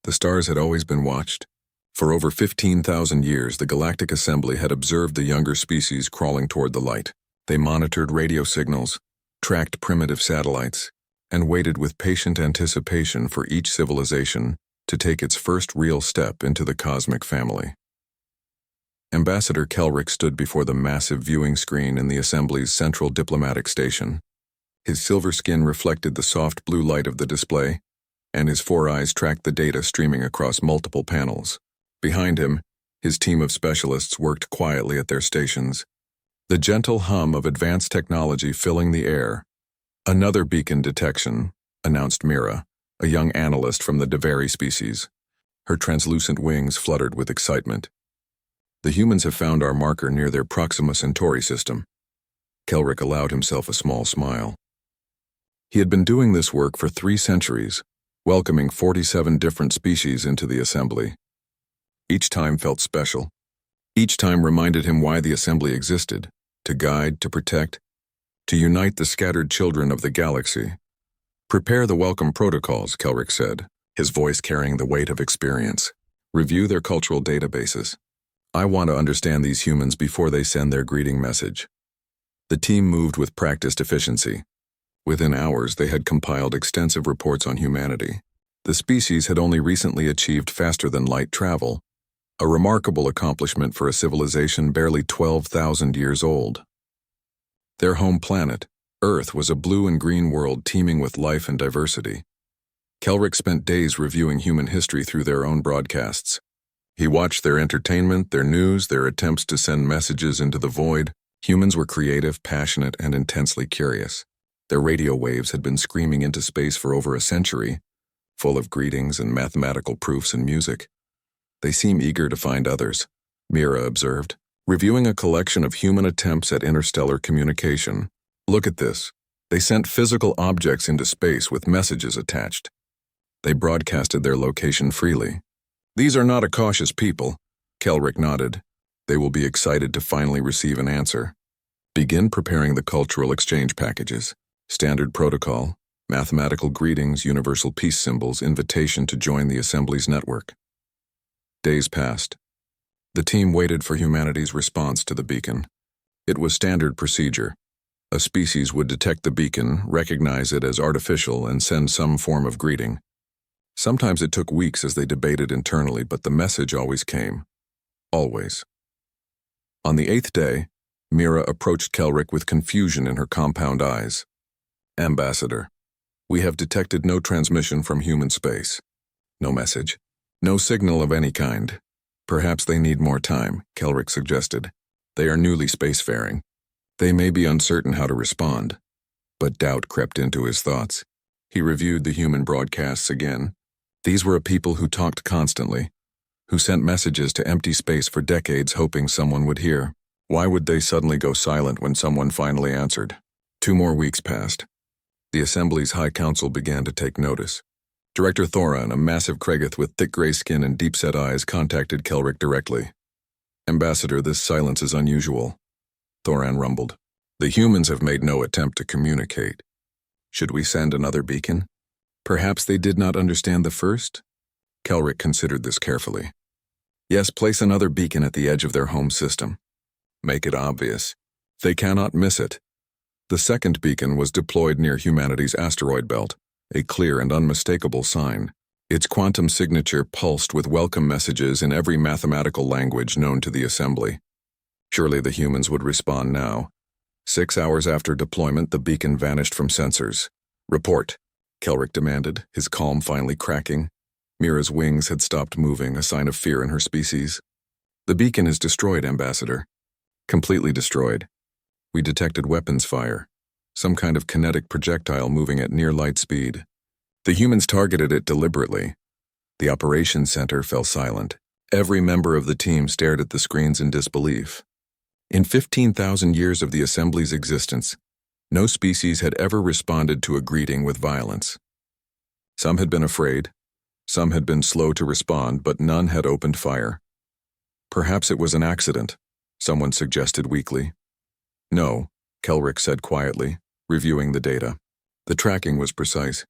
The stars had always been watched. For over 15,000 years, the Galactic Assembly had observed the younger species crawling toward the light. They monitored radio signals, tracked primitive satellites, and waited with patient anticipation for each civilization to take its first real step into the cosmic family. Ambassador Kelrick stood before the massive viewing screen in the Assembly's central diplomatic station. His silver skin reflected the soft blue light of the display, and his 4 eyes tracked the data streaming across multiple panels. Behind him, his team of specialists worked quietly at their stations, the gentle hum of advanced technology filling the air. "Another beacon detection," announced Mira, a young analyst from the Daveri species. Her translucent wings fluttered with excitement. "The humans have found our marker near their Proxima Centauri system." Kelrick allowed himself a small smile. He had been doing this work for 3 centuries, welcoming 47 different species into the Assembly. Each time felt special. Each time reminded him why the Assembly existed: to guide, to protect, to unite the scattered children of the galaxy. "Prepare the welcome protocols," Kelrick said, his voice carrying the weight of experience. "Review their cultural databases. I want to understand these humans before they send their greeting message." The team moved with practiced efficiency. Within hours, they had compiled extensive reports on humanity. The species had only recently achieved faster-than-light travel, a remarkable accomplishment for a civilization barely 12,000 years old. Their home planet, Earth, was a blue and green world teeming with life and diversity. Kelrick spent days reviewing human history through their own broadcasts. He watched their entertainment, their news, their attempts to send messages into the void. Humans were creative, passionate, and intensely curious. Their radio waves had been screaming into space for over a century, full of greetings and mathematical proofs and music. "They seem eager to find others," Mira observed, reviewing a collection of human attempts at interstellar communication. "Look at this. They sent physical objects into space with messages attached. They broadcasted their location freely. These are not a cautious people," Kelrick nodded. "They will be excited to finally receive an answer. Begin preparing the cultural exchange packages. Standard protocol, mathematical greetings, universal peace symbols, invitation to join the Assembly's network." Days passed. The team waited for humanity's response to the beacon. It was standard procedure. A species would detect the beacon, recognize it as artificial, and send some form of greeting. Sometimes it took weeks as they debated internally, but the message always came. Always. On the 8th day, Mira approached Kelrick with confusion in her compound eyes. "Ambassador, we have detected no transmission from human space. No message. No signal of any kind. Perhaps they need more time," Kelrick suggested. "They are newly spacefaring. They may be uncertain how to respond." But doubt crept into his thoughts. He reviewed the human broadcasts again. These were a people who talked constantly, who sent messages to empty space for decades hoping someone would hear. Why would they suddenly go silent when someone finally answered? 2 more weeks passed. The Assembly's High Council began to take notice. Director Thoran, a massive Kregoth with thick gray skin and deep-set eyes, contacted Kelrick directly. "Ambassador, this silence is unusual," Thoran rumbled. "The humans have made no attempt to communicate. Should we send another beacon? Perhaps they did not understand the first?" Kelrick considered this carefully. "Yes, place another beacon at the edge of their home system. Make it obvious. They cannot miss it." The second beacon was deployed near humanity's asteroid belt, a clear and unmistakable sign. Its quantum signature pulsed with welcome messages in every mathematical language known to the Assembly. Surely the humans would respond now. 6 hours after deployment, the beacon vanished from sensors. "Report," Kelrick demanded, his calm finally cracking. Mira's wings had stopped moving, a sign of fear in her species. "The beacon is destroyed, Ambassador. Completely destroyed. We detected weapons fire, some kind of kinetic projectile moving at near light speed. The humans targeted it deliberately." The operations center fell silent. Every member of the team stared at the screens in disbelief. In 15,000 years of the Assembly's existence, no species had ever responded to a greeting with violence. Some had been afraid, some had been slow to respond, but none had opened fire. "Perhaps it was an accident," someone suggested weakly. "No," Kelrick said quietly, reviewing the data. The tracking was precise.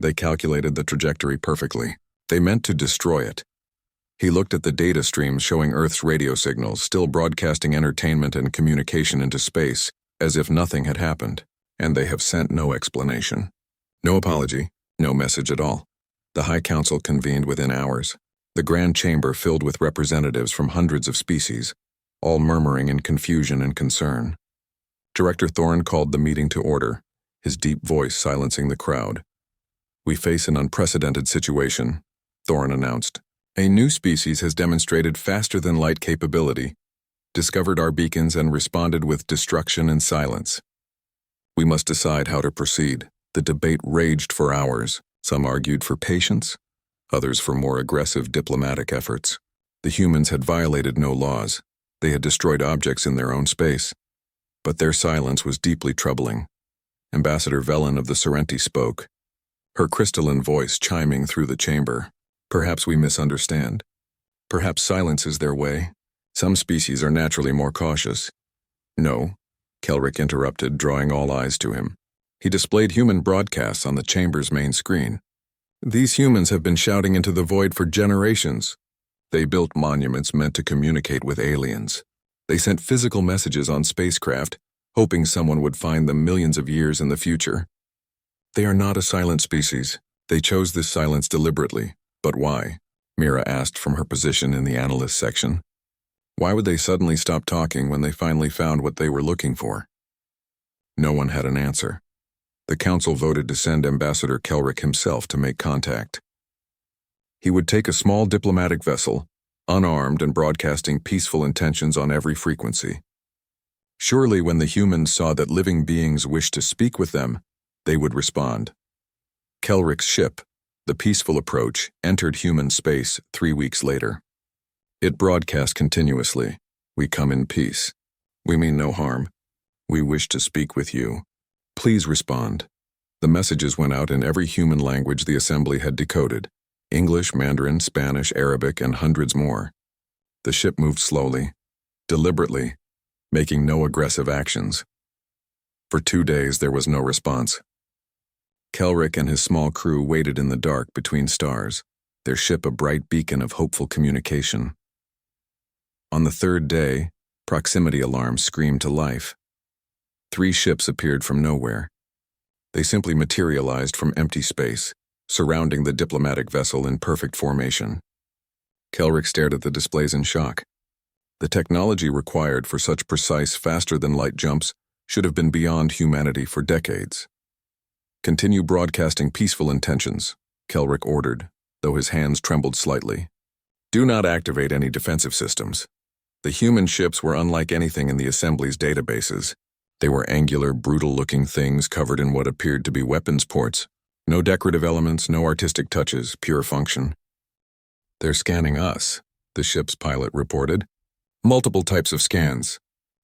They calculated the trajectory perfectly. They meant to destroy it. He looked at the data streams showing Earth's radio signals, still broadcasting entertainment and communication into space, as if nothing had happened. And they have sent no explanation. No apology, no message at all. The High Council convened within hours. The Grand Chamber filled with representatives from hundreds of species, all murmuring in confusion and concern. Director Thorne called the meeting to order, his deep voice silencing the crowd. "We face an unprecedented situation," Thorne announced. "A new species has demonstrated faster-than-light capability, discovered our beacons and responded with destruction and silence. We must decide how to proceed." The debate raged for hours. Some argued for patience, others for more aggressive diplomatic efforts. The humans had violated no laws. They had destroyed objects in their own space. But their silence was deeply troubling. Ambassador Velen of the Sorrenti spoke, her crystalline voice chiming through the chamber. "Perhaps we misunderstand. Perhaps silence is their way. Some species are naturally more cautious." "No," Kelrick interrupted, drawing all eyes to him. He displayed human broadcasts on the chamber's main screen. "These humans have been shouting into the void for generations. They built monuments meant to communicate with aliens. They sent physical messages on spacecraft, hoping someone would find them millions of years in the future. They are not a silent species. They chose this silence deliberately. But why?" Mira asked from her position in the analyst section. "Why would they suddenly stop talking when they finally found what they were looking for?" No one had an answer. The council voted to send Ambassador Kelrick himself to make contact. He would take a small diplomatic vessel, unarmed and broadcasting peaceful intentions on every frequency. Surely when the humans saw that living beings wished to speak with them, they would respond. Kelrick's ship, the Peaceful Approach, entered human space 3 weeks later. It broadcast continuously. "We come in peace. We mean no harm. We wish to speak with you. Please respond." The messages went out in every human language the assembly had decoded: English, Mandarin, Spanish, Arabic, and hundreds more. The ship moved slowly, deliberately, making no aggressive actions. For 2 days there was no response. Kelrick and his small crew waited in the dark between stars, their ship a bright beacon of hopeful communication. On the 3rd day, proximity alarms screamed to life. 3 ships appeared from nowhere. They simply materialized from empty space, surrounding the diplomatic vessel in perfect formation. Kelrick stared at the displays in shock. The technology required for such precise, faster-than-light jumps should have been beyond humanity for decades. "Continue broadcasting peaceful intentions," Kelrick ordered, though his hands trembled slightly. "Do not activate any defensive systems." The human ships were unlike anything in the Assembly's databases. They were angular, brutal-looking things covered in what appeared to be weapons ports. No decorative elements, no artistic touches, pure function. "They're scanning us," the ship's pilot reported. "Multiple types of scans.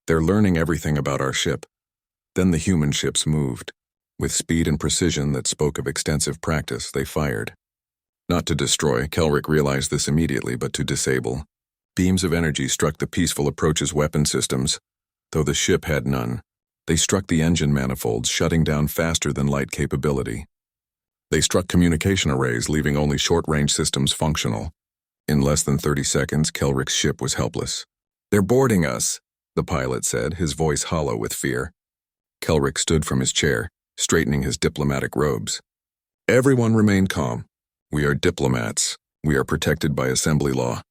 They're learning everything about our ship." Then the human ships moved. With speed and precision that spoke of extensive practice, they fired. Not to destroy, Kelrick realized this immediately, but to disable. Beams of energy struck the Peaceful Approach's weapon systems, though the ship had none. They struck the engine manifolds, shutting down faster-than-light capability. They struck communication arrays, leaving only short-range systems functional. In less than 30 seconds, Kelrick's ship was helpless. "They're boarding us," the pilot said, his voice hollow with fear. Kelrick stood from his chair, straightening his diplomatic robes. "Everyone remain calm. We are diplomats. We are protected by assembly law."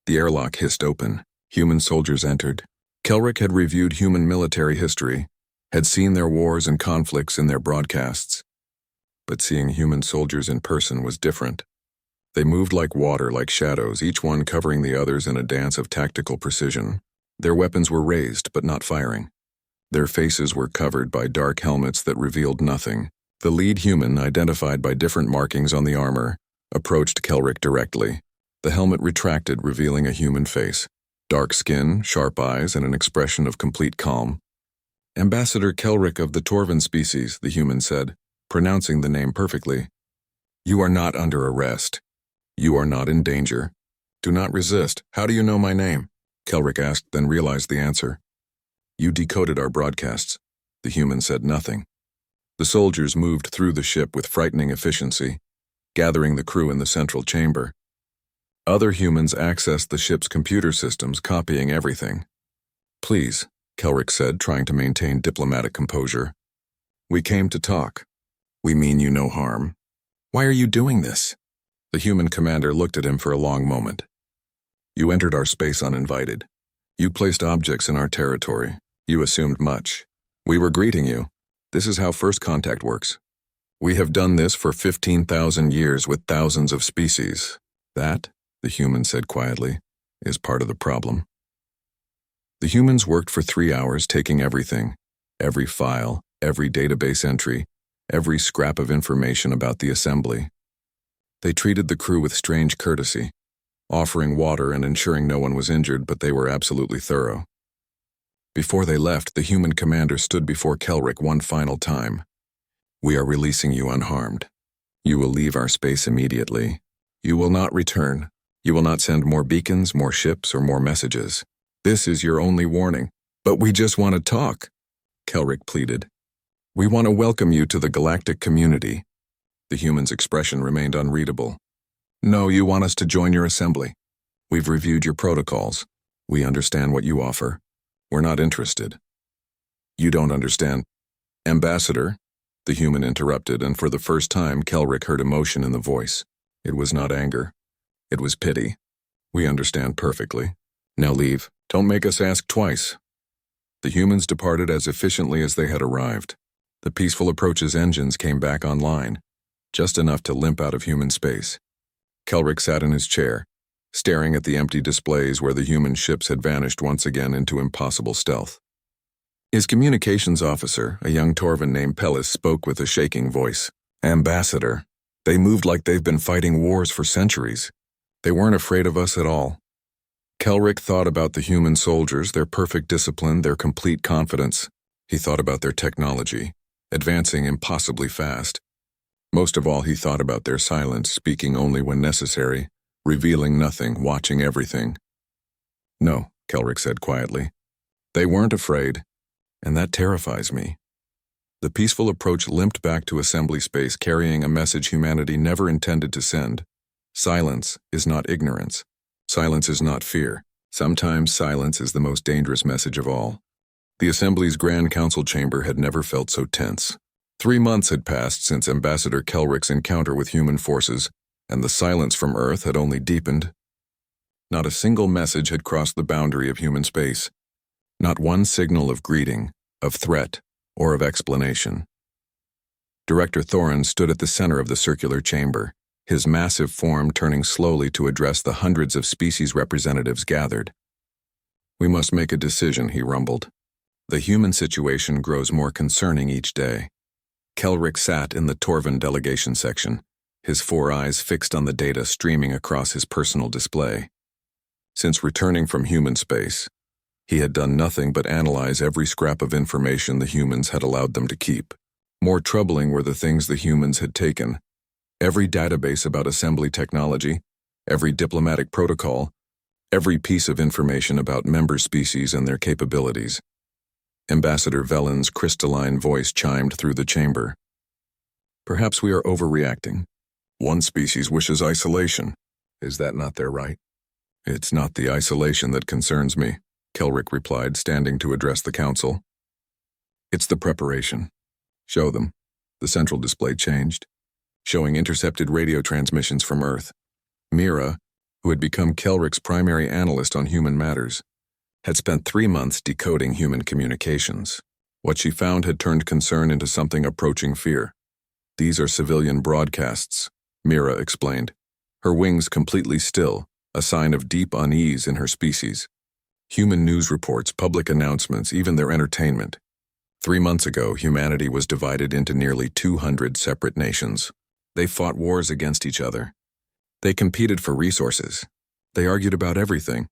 The airlock hissed open. Human soldiers entered. Kelrick had reviewed human military history, had seen their wars and conflicts in their broadcasts. But seeing human soldiers in person was different. They moved like water, like shadows, each one covering the others in a dance of tactical precision. Their weapons were raised, but not firing. Their faces were covered by dark helmets that revealed nothing. The lead human, identified by different markings on the armor, approached Kelrick directly. The helmet retracted, revealing a human face. Dark skin, sharp eyes, and an expression of complete calm. "Ambassador Kelrick of the Torvan species," the human said, pronouncing the name perfectly. "You are not under arrest. You are not in danger. Do not resist. How do you know my name?" Kelrick asked, then realized the answer. "You decoded our broadcasts." The human said nothing. The soldiers moved through the ship with frightening efficiency. gathering the crew in the central chamber. Other humans accessed the ship's computer systems, copying everything. "Please," Kelrick said, trying to maintain diplomatic composure. "We came to talk. We mean you no harm." "Why are you doing this?" The human commander looked at him for a long moment. "You entered our space uninvited. You placed objects in our territory. You assumed much. We were greeting you. This is how first contact works. We have done this for 15,000 years with thousands of species. That," the human said quietly, "is part of the problem." The humans worked for 3 hours, taking everything, every file, every database entry, every scrap of information about the assembly. They treated the crew with strange courtesy, offering water and ensuring no one was injured, but they were absolutely thorough. Before they left, the human commander stood before Kelrick one final time. "We are releasing you unharmed. You will leave our space immediately. You will not return. You will not send more beacons, more ships, or more messages. This is your only warning." "But we just want to talk," Kelrick pleaded. "We want to welcome you to the galactic community." The human's expression remained unreadable. "No, you want us to join your assembly. We've reviewed your protocols. We understand what you offer. We're not interested." "You don't understand." "Ambassador," the human interrupted, and for the first time Kelrick heard emotion in the voice. It was not anger. It was pity. "We understand perfectly. Now leave. Don't make us ask twice." The humans departed as efficiently as they had arrived. The Peaceful Approach's engines came back online, just enough to limp out of human space. Kelrick sat in his chair, staring at the empty displays where the human ships had vanished once again into impossible stealth. His communications officer, a young Torvan named Pellis, spoke with a shaking voice. "Ambassador, they moved like they've been fighting wars for centuries. They weren't afraid of us at all." Kelrick thought about the human soldiers, their perfect discipline, their complete confidence. He thought about their technology, advancing impossibly fast. Most of all, he thought about their silence, speaking only when necessary, revealing nothing, watching everything. "No," Kelrick said quietly. "They weren't afraid, and that terrifies me." The Peaceful Approach limped back to assembly space, carrying a message humanity never intended to send. Silence is not ignorance. Silence is not fear. Sometimes silence is the most dangerous message of all. The Assembly's Grand Council chamber had never felt so tense. 3 months had passed since Ambassador Kelrick's encounter with human forces, and the silence from Earth had only deepened. Not a single message had crossed the boundary of human space. Not one signal of greeting, of threat, or of explanation. Director Thorin stood at the center of the circular chamber, his massive form turning slowly to address the hundreds of species representatives gathered. "We must make a decision," he rumbled. "The human situation grows more concerning each day." Kelrick sat in the Torvan delegation section, his 4 eyes fixed on the data streaming across his personal display. Since returning from human space, he had done nothing but analyze every scrap of information the humans had allowed them to keep. More troubling were the things the humans had taken. Every database about assembly technology, every diplomatic protocol, every piece of information about member species and their capabilities. Ambassador Velen's crystalline voice chimed through the chamber. "Perhaps we are overreacting. One species wishes isolation. Is that not their right?" "It's not the isolation that concerns me," Kelrick replied, standing to address the council. "It's the preparation. Show them." The central display changed, showing intercepted radio transmissions from Earth. Mira, who had become Kelrick's primary analyst on human matters, had spent 3 months decoding human communications. What she found had turned concern into something approaching fear. "These are civilian broadcasts," Mira explained, her wings completely still, a sign of deep unease in her species. Human news reports, public announcements, even their entertainment. 3 months ago, humanity was divided into nearly 200 separate nations. They fought wars against each other. They competed for resources. They argued about everything.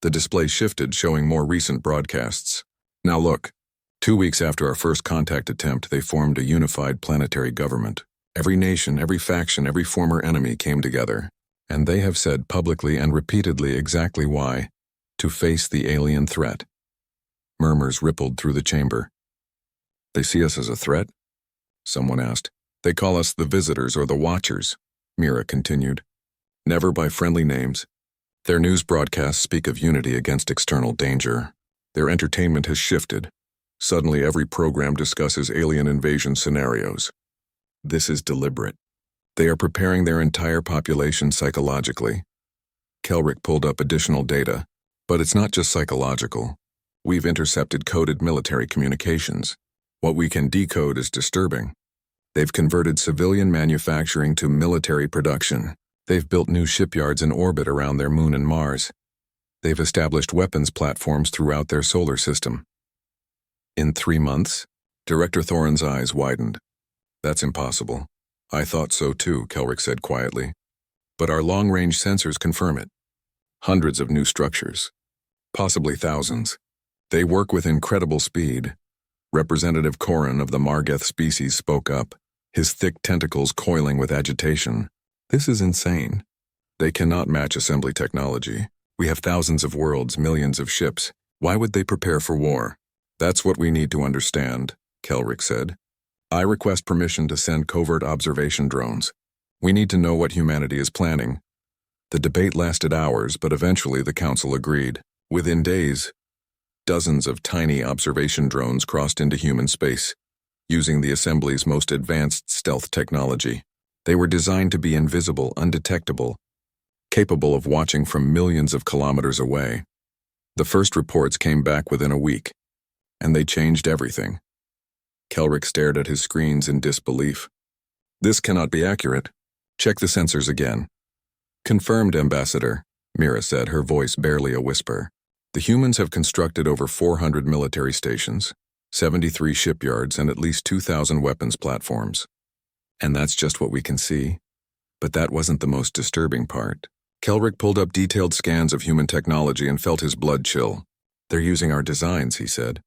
The display shifted, showing more recent broadcasts. "Now look, 2 weeks after our first contact attempt, they formed a unified planetary government. Every nation, every faction, every former enemy came together. And they have said publicly and repeatedly exactly why: to face the alien threat." Murmurs rippled through the chamber. "They see us as a threat?" someone asked. "They call us the visitors or the watchers." Mira continued. Never by friendly names. Their news broadcasts speak of unity against external danger. Their entertainment has shifted. Suddenly every program discusses alien invasion scenarios. This is deliberate. They are preparing their entire population psychologically. Kelrick pulled up additional data, but it's not just psychological. We've intercepted coded military communications. What we can decode is disturbing. They've converted civilian manufacturing to military production. They've built new shipyards in orbit around their moon and Mars. They've established weapons platforms throughout their solar system. In 3 months? Director Thorin's eyes widened. That's impossible. I thought so too, Kelrick said quietly. But our long-range sensors confirm it. Hundreds of new structures. Possibly thousands. They work with incredible speed. Representative Corin of the Margeth species spoke up, his thick tentacles coiling with agitation. This is insane. They cannot match assembly technology. We have thousands of worlds, millions of ships. Why would they prepare for war? That's what we need to understand, Kelrick said. I request permission to send covert observation drones. We need to know what humanity is planning. The debate lasted hours, but eventually the council agreed. Within days, dozens of tiny observation drones crossed into human space, using the assembly's most advanced stealth technology. They were designed to be invisible, undetectable, capable of watching from millions of kilometers away. The first reports came back within a week, and they changed everything. Kelrick stared at his screens in disbelief. This cannot be accurate. Check the sensors again. Confirmed, Ambassador, Mira said, her voice barely a whisper. The humans have constructed over 400 military stations, 73 shipyards, and at least 2,000 weapons platforms. And that's just what we can see. But that wasn't the most disturbing part. Kelrick pulled up detailed scans of human technology and felt his blood chill. They're using our designs, he said.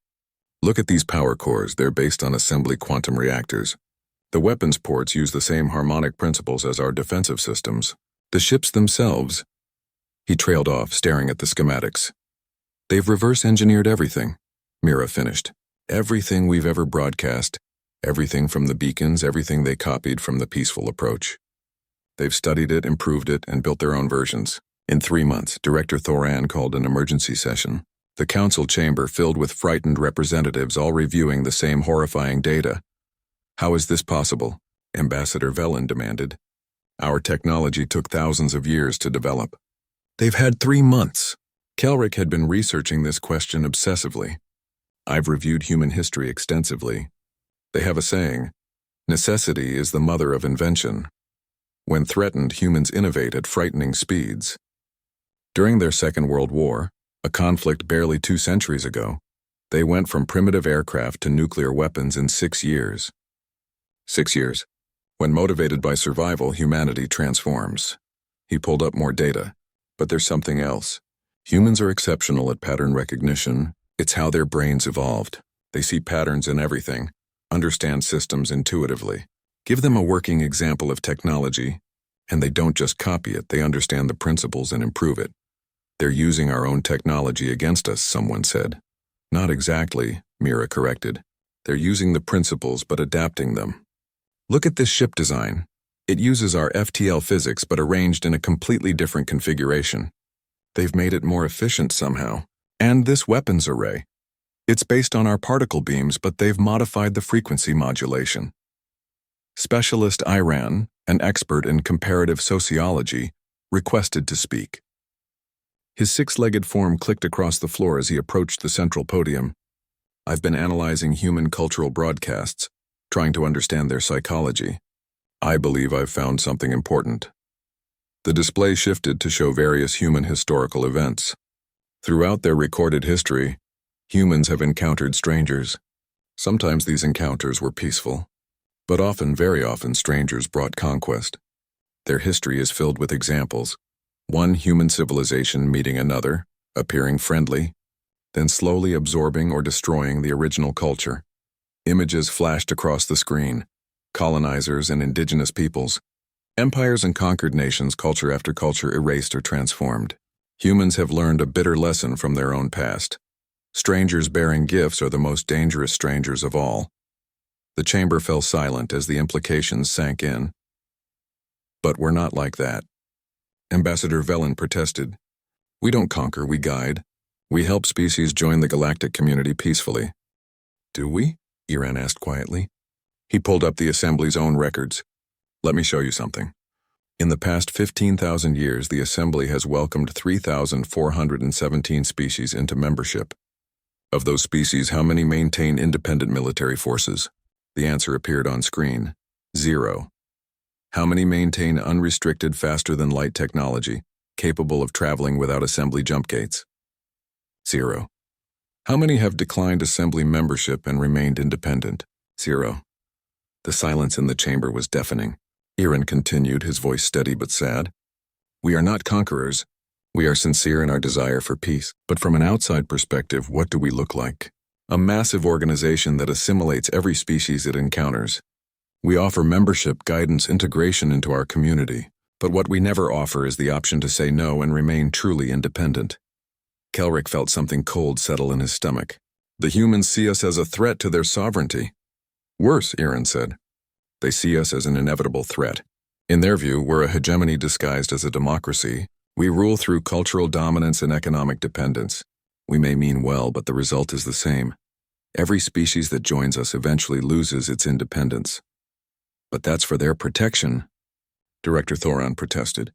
Look at these power cores. They're based on assembly quantum reactors. The weapons ports use the same harmonic principles as our defensive systems. The ships themselves. He trailed off, staring at the schematics. They've reverse-engineered everything, Mira finished. Everything we've ever broadcast, everything from the beacons, everything they copied from the peaceful approach. They've studied it, improved it, and built their own versions. In 3 months, Director Thoran called an emergency session. The council chamber filled with frightened representatives all reviewing the same horrifying data. How is this possible? Ambassador Velen demanded. Our technology took thousands of years to develop. They've had 3 months. Kelrick had been researching this question obsessively. I've reviewed human history extensively. They have a saying, necessity is the mother of invention. When threatened, humans innovate at frightening speeds. During their Second World War, a conflict barely 2 centuries ago, they went from primitive aircraft to nuclear weapons in 6 years. 6 years. When motivated by survival, humanity transforms. He pulled up more data. But there's something else. Humans are exceptional at pattern recognition. It's how their brains evolved. They see patterns in everything, understand systems intuitively. Give them a working example of technology, and they don't just copy it, they understand the principles and improve it. They're using our own technology against us, someone said. Not exactly, Mira corrected. They're using the principles but adapting them. Look at this ship design. It uses our FTL physics but arranged in a completely different configuration. They've made it more efficient somehow. And this weapons array. It's based on our particle beams, but they've modified the frequency modulation. Specialist Iran, an expert in comparative sociology, requested to speak. His 6-legged form clicked across the floor as he approached the central podium. I've been analyzing human cultural broadcasts, trying to understand their psychology. I believe I've found something important. The display shifted to show various human historical events. Throughout their recorded history, humans have encountered strangers. Sometimes these encounters were peaceful, but often, very often, strangers brought conquest. Their history is filled with examples. One human civilization meeting another, appearing friendly, then slowly absorbing or destroying the original culture. Images flashed across the screen. Colonizers and indigenous peoples. Empires and conquered nations, culture after culture erased or transformed. Humans have learned a bitter lesson from their own past. Strangers bearing gifts are the most dangerous strangers of all. The chamber fell silent as the implications sank in. But we're not like that. Ambassador Velen protested. We don't conquer, we guide. We help species join the galactic community peacefully. Do we? Iran asked quietly. He pulled up the Assembly's own records. Let me show you something. In the past 15,000 years, the Assembly has welcomed 3,417 species into membership. Of those species, how many maintain independent military forces? The answer appeared on screen. 0. How many maintain unrestricted faster-than-light technology, capable of traveling without Assembly jump gates? 0. How many have declined Assembly membership and remained independent? 0. The silence in the chamber was deafening. Iran continued, his voice steady but sad. We are not conquerors. We are sincere in our desire for peace. But from an outside perspective, what do we look like? A massive organization that assimilates every species it encounters. We offer membership, guidance, integration into our community. But what we never offer is the option to say no and remain truly independent. Kelrick felt something cold settle in his stomach. The humans see us as a threat to their sovereignty. Worse, Iran said. They see us as an inevitable threat. In their view, we're a hegemony disguised as a democracy. We rule through cultural dominance and economic dependence. We may mean well, but the result is the same. Every species that joins us eventually loses its independence. But that's for their protection, Director Thoron protested.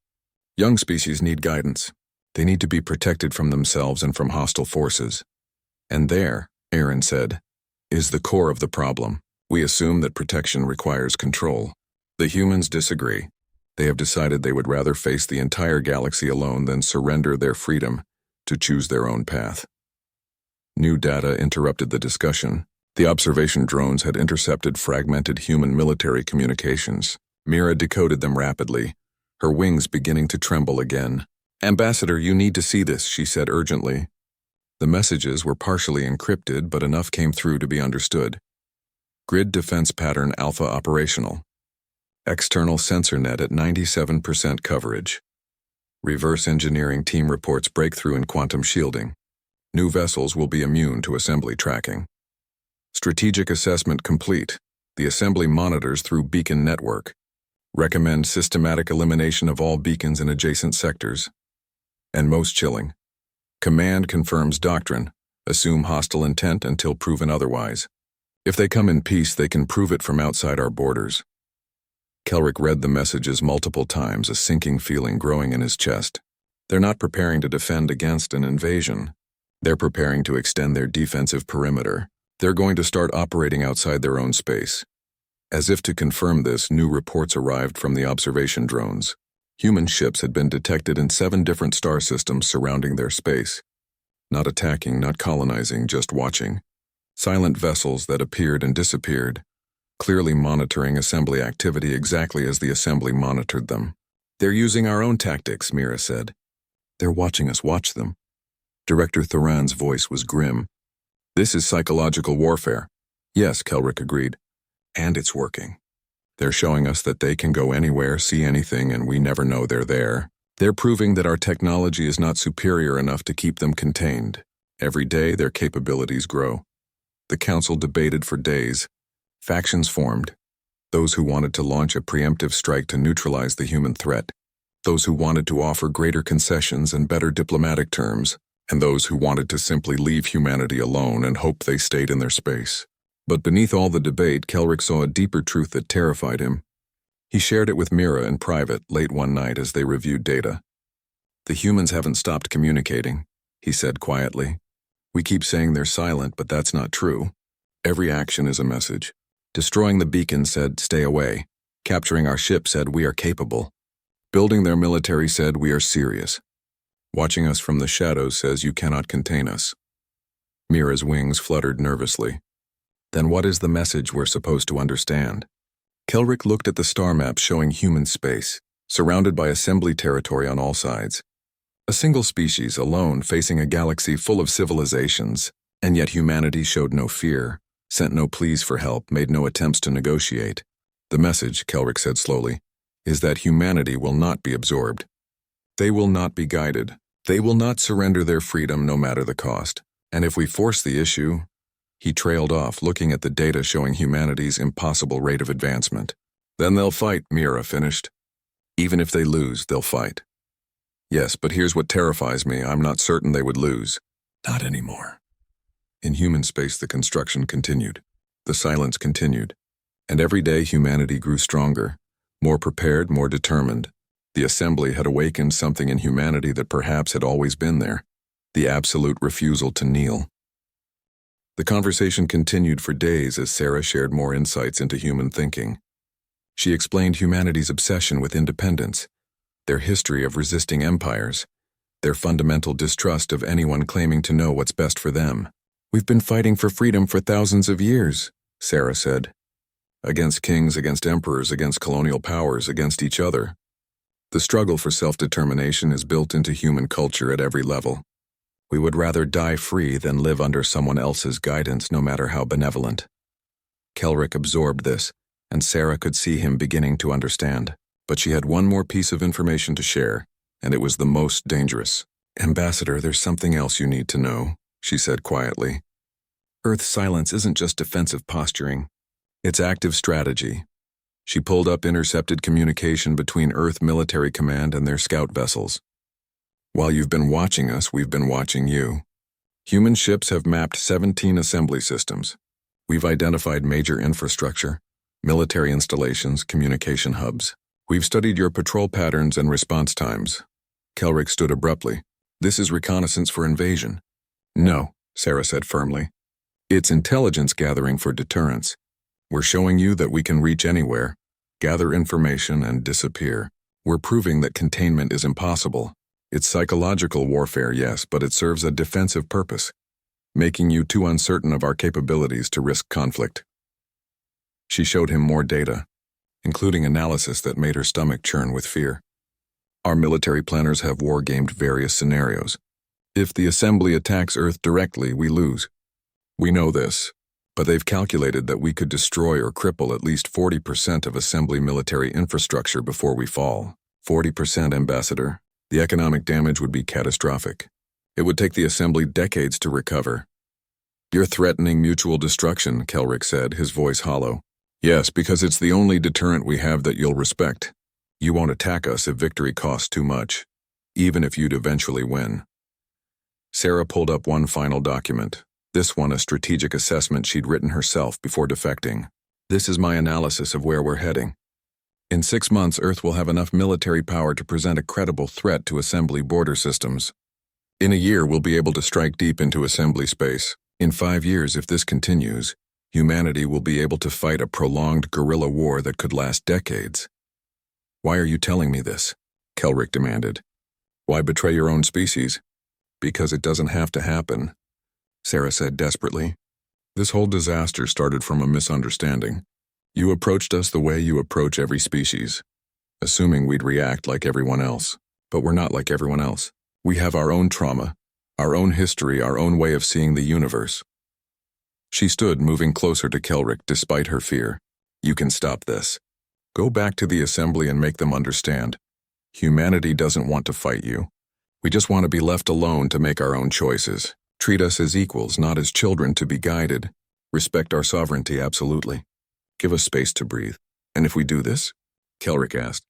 Young species need guidance. They need to be protected from themselves and from hostile forces. And there, Aaron said, is the core of the problem. We assume that protection requires control. The humans disagree. They have decided they would rather face the entire galaxy alone than surrender their freedom to choose their own path. New data interrupted the discussion. The observation drones had intercepted fragmented human military communications. Mira decoded them rapidly, her wings beginning to tremble again. Ambassador, you need to see this, she said urgently. The messages were partially encrypted, but enough came through to be understood. Grid defense pattern alpha operational. External sensor net at 97% coverage. Reverse engineering team reports breakthrough in quantum shielding. New vessels will be immune to Assembly tracking. Strategic assessment complete. The Assembly monitors through beacon network. Recommend systematic elimination of all beacons in adjacent sectors. And most chilling. Command confirms doctrine. Assume hostile intent until proven otherwise. If they come in peace, they can prove it from outside our borders. Kelrick read the messages multiple times, a sinking feeling growing in his chest. They're not preparing to defend against an invasion. They're preparing to extend their defensive perimeter. They're going to start operating outside their own space. As if to confirm this, new reports arrived from the observation drones. Human ships had been detected in 7 different star systems surrounding their space. Not attacking, not colonizing, just watching. Silent vessels that appeared and disappeared, clearly monitoring Assembly activity exactly as the Assembly monitored them. They're using our own tactics, Mira said. They're watching us watch them. Director Thoran's voice was grim. This is psychological warfare. Yes, Kelrick agreed. And it's working. They're showing us that they can go anywhere, see anything, and we never know they're there. They're proving that our technology is not superior enough to keep them contained. Every day, their capabilities grow. The Council debated for days. Factions formed. Those who wanted to launch a preemptive strike to neutralize the human threat. Those who wanted to offer greater concessions and better diplomatic terms. And those who wanted to simply leave humanity alone and hope they stayed in their space. But beneath all the debate, Kelrick saw a deeper truth that terrified him. He shared it with Mira in private late one night as they reviewed data. The humans haven't stopped communicating, he said quietly. We keep saying they're silent, but that's not true. Every action is a message. Destroying the beacon said, stay away. Capturing our ship said, we are capable. Building their military said, we are serious. Watching us from the shadows says, you cannot contain us. Mira's wings fluttered nervously. Then what is the message we're supposed to understand? Kelrick looked at the star map showing human space, surrounded by Assembly territory on all sides. A single species alone facing a galaxy full of civilizations, and yet humanity showed no fear, sent no pleas for help, made no attempts to negotiate. The message, Kelrick said slowly, is that humanity will not be absorbed. They will not be guided. They will not surrender their freedom no matter the cost. And if we force the issue... He trailed off, looking at the data showing humanity's impossible rate of advancement. Then they'll fight, Mira finished. Even if they lose, they'll fight. Yes, but here's what terrifies me. I'm not certain they would lose. Not anymore. In human space, the construction continued. The silence continued. And every day humanity grew stronger, more prepared, more determined. The assembly had awakened something in humanity that perhaps had always been there, the absolute refusal to kneel. The conversation continued for days as Sarah shared more insights into human thinking. She explained humanity's obsession with independence, their history of resisting empires, their fundamental distrust of anyone claiming to know what's best for them. We've been fighting for freedom for thousands of years, Sarah said. Against kings, against emperors, against colonial powers, against each other. The struggle for self-determination is built into human culture at every level. We would rather die free than live under someone else's guidance, no matter how benevolent. Kelrick absorbed this, and Sarah could see him beginning to understand. But she had one more piece of information to share, and it was the most dangerous. Ambassador, there's something else you need to know, she said quietly. Earth's silence isn't just defensive posturing. It's active strategy. She pulled up intercepted communication between Earth Military Command and their scout vessels. While you've been watching us, we've been watching you. Human ships have mapped 17 assembly systems. We've identified major infrastructure, military installations, communication hubs. We've studied your patrol patterns and response times. Kelrick stood abruptly. This is reconnaissance for invasion. No, Sarah said firmly. It's intelligence gathering for deterrence. We're showing you that we can reach anywhere, gather information, and disappear. We're proving that containment is impossible. It's psychological warfare, yes, but it serves a defensive purpose, making you too uncertain of our capabilities to risk conflict. She showed him more data, including analysis that made her stomach churn with fear. Our military planners have war-gamed various scenarios. If the assembly attacks Earth directly, we lose. We know this, but they've calculated that we could destroy or cripple at least 40% of assembly military infrastructure before we fall. 40%, Ambassador. The economic damage would be catastrophic. It would take the assembly decades to recover. You're threatening mutual destruction, Kelrick said, his voice hollow. Yes, because it's the only deterrent we have that you'll respect. You won't attack us if victory costs too much, even if you'd eventually win. Sarah pulled up one final document, this one a strategic assessment she'd written herself before defecting. This is my analysis of where we're heading. In 6 months, Earth will have enough military power to present a credible threat to assembly border systems. In a year, we'll be able to strike deep into assembly space. In 5 years, if this continues, humanity will be able to fight a prolonged guerrilla war that could last decades. Why are you telling me this? Kelrick demanded. Why betray your own species? Because it doesn't have to happen, Sarah said desperately. This whole disaster started from a misunderstanding. You approached us the way you approach every species, assuming we'd react like everyone else. But we're not like everyone else. We have our own trauma, our own history, our own way of seeing the universe. She stood, moving closer to Kelrick despite her fear. You can stop this. Go back to the assembly and make them understand. Humanity doesn't want to fight you. We just want to be left alone to make our own choices. Treat us as equals, not as children to be guided. Respect our sovereignty, absolutely. Give us space to breathe. And if we do this? Kelrick asked.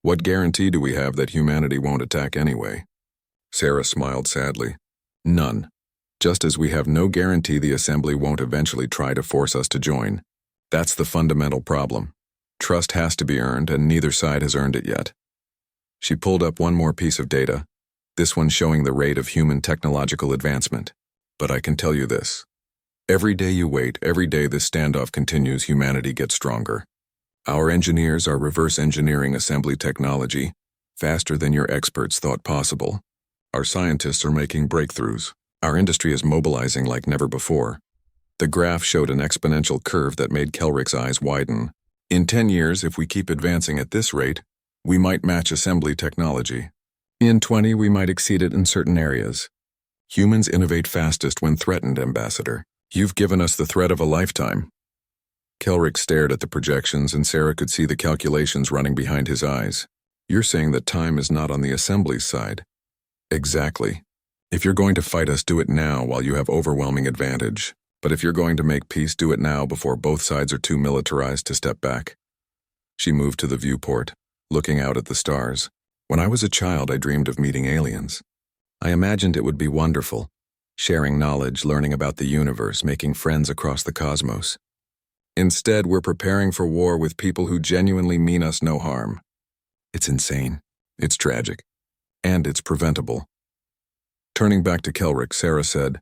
What guarantee do we have that humanity won't attack anyway? Sarah smiled sadly. None. Just as we have no guarantee the assembly won't eventually try to force us to join. That's the fundamental problem. Trust has to be earned, and neither side has earned it yet. She pulled up one more piece of data, this one showing the rate of human technological advancement. But I can tell you this. Every day you wait, every day this standoff continues, humanity gets stronger. Our engineers are reverse engineering assembly technology, faster than your experts thought possible. Our scientists are making breakthroughs. Our industry is mobilizing like never before. The graph showed an exponential curve that made Kelrick's eyes widen. In 10 years, if we keep advancing at this rate, we might match assembly technology. In 20, we might exceed it in certain areas. Humans innovate fastest when threatened, Ambassador. You've given us the threat of a lifetime. Kelrick stared at the projections, and Sarah could see the calculations running behind his eyes. You're saying that time is not on the assembly's side. Exactly. If you're going to fight us, do it now while you have overwhelming advantage. But if you're going to make peace, do it now before both sides are too militarized to step back. She moved to the viewport, looking out at the stars. When I was a child, I dreamed of meeting aliens. I imagined it would be wonderful, sharing knowledge, learning about the universe, making friends across the cosmos. Instead, we're preparing for war with people who genuinely mean us no harm. It's insane. It's tragic. And it's preventable. Turning back to Kelrick, Sarah said,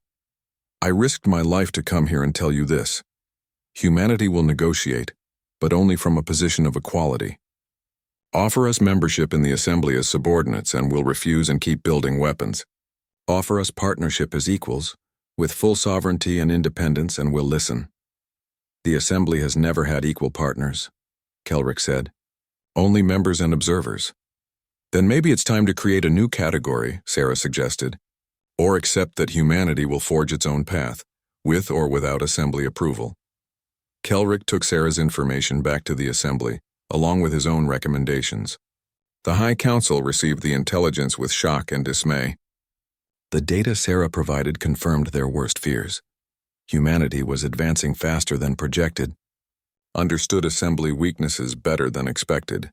I risked my life to come here and tell you this. Humanity will negotiate, but only from a position of equality. Offer us membership in the Assembly as subordinates and we'll refuse and keep building weapons. Offer us partnership as equals, with full sovereignty and independence, and we'll listen. The Assembly has never had equal partners, Kelrick said. Only members and observers. Then maybe it's time to create a new category, Sarah suggested, or accept that humanity will forge its own path, with or without Assembly approval. Kelrick took Sarah's information back to the Assembly, along with his own recommendations. The High Council received the intelligence with shock and dismay. The data Sarah provided confirmed their worst fears. Humanity was advancing faster than projected, understood Assembly weaknesses better than expected,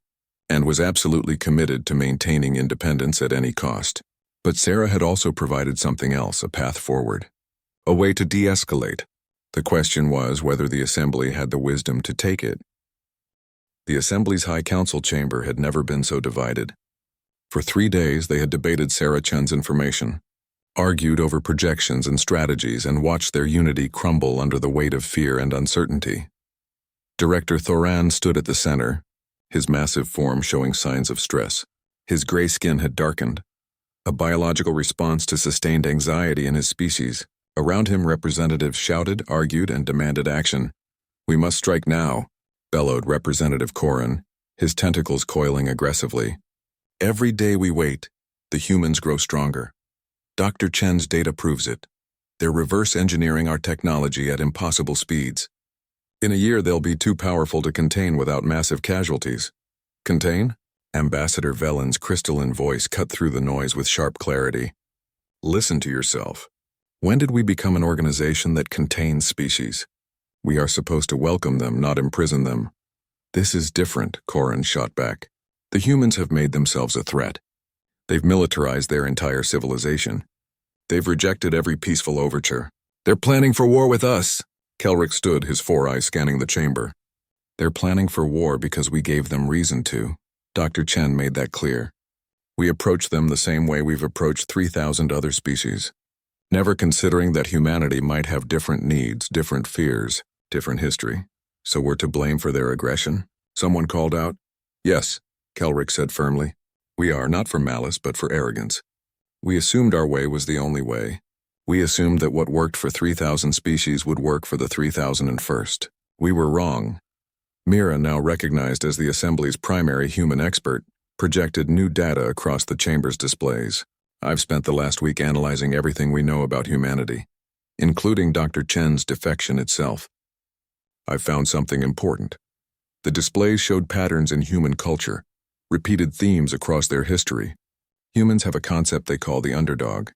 and was absolutely committed to maintaining independence at any cost. But Sarah had also provided something else, a path forward, a way to de-escalate. The question was whether the Assembly had the wisdom to take it. The Assembly's High Council chamber had never been so divided. For 3 days they had debated Sarah Chen's information, argued over projections and strategies, and watched their unity crumble under the weight of fear and uncertainty. Director Thoran stood at the center, his massive form showing signs of stress. His gray skin had darkened, a biological response to sustained anxiety in his species. Around him, representatives shouted, argued, and demanded action. We must strike now, bellowed Representative Corin, his tentacles coiling aggressively. Every day we wait, the humans grow stronger. Dr. Chen's data proves it. They're reverse engineering our technology at impossible speeds. In a year, they'll be too powerful to contain without massive casualties. Contain? Ambassador Velen's crystalline voice cut through the noise with sharp clarity. Listen to yourself. When did we become an organization that contains species? We are supposed to welcome them, not imprison them. This is different, Corin shot back. The humans have made themselves a threat. They've militarized their entire civilization. They've rejected every peaceful overture. They're planning for war with us. Kelrick stood, his 4 eyes scanning the chamber. They're planning for war because we gave them reason to. Dr. Chen made that clear. We approach them the same way we've approached 3,000 other species, never considering that humanity might have different needs, different fears, different history. So we're to blame for their aggression? Someone called out. Yes, Kelrick said firmly. We are, not for malice, but for arrogance. We assumed our way was the only way. We assumed that what worked for 3,000 species would work for the 3,001st. We were wrong. Mira, now recognized as the Assembly's primary human expert, projected new data across the chamber's displays. I've spent the last week analyzing everything we know about humanity, including Dr. Chen's defection itself. I've found something important. The displays showed patterns in human culture, repeated themes across their history. Humans have a concept they call the underdog.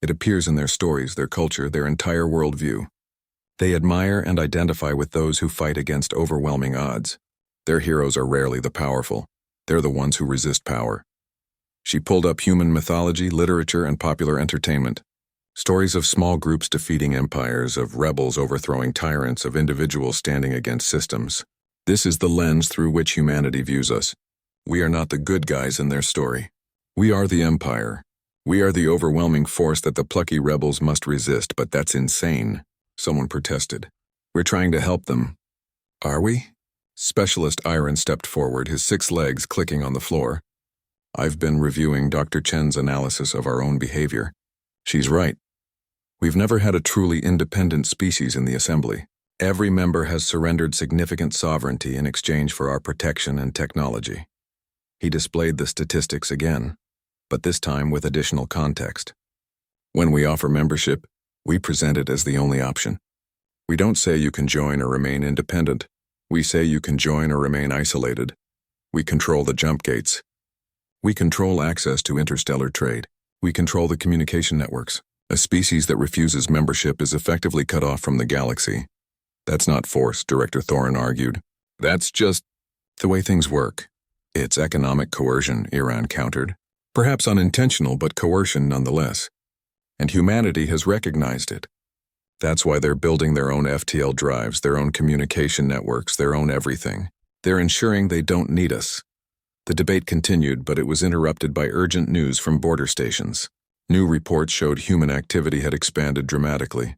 It appears in their stories, their culture, their entire worldview. They admire and identify with those who fight against overwhelming odds. Their heroes are rarely the powerful. They're the ones who resist power. She pulled up human mythology, literature, and popular entertainment. Stories of small groups defeating empires, of rebels overthrowing tyrants, of individuals standing against systems. This is the lens through which humanity views us. We are not the good guys in their story. We are the empire. We are the overwhelming force that the plucky rebels must resist, but that's insane, someone protested. We're trying to help them. Are we? Specialist Iron stepped forward, his 6 legs clicking on the floor. I've been reviewing Dr. Chen's analysis of our own behavior. She's right. We've never had a truly independent species in the Assembly. Every member has surrendered significant sovereignty in exchange for our protection and technology. He displayed the statistics again, but this time with additional context. When we offer membership, we present it as the only option. We don't say you can join or remain independent. We say you can join or remain isolated. We control the jump gates. We control access to interstellar trade. We control the communication networks. A species that refuses membership is effectively cut off from the galaxy. That's not force, Director Thorin argued. That's just the way things work. It's economic coercion, Iran countered. Perhaps unintentional, but coercion nonetheless. And humanity has recognized it. That's why they're building their own FTL drives, their own communication networks, their own everything. They're ensuring they don't need us. The debate continued, but it was interrupted by urgent news from border stations. New reports showed human activity had expanded dramatically.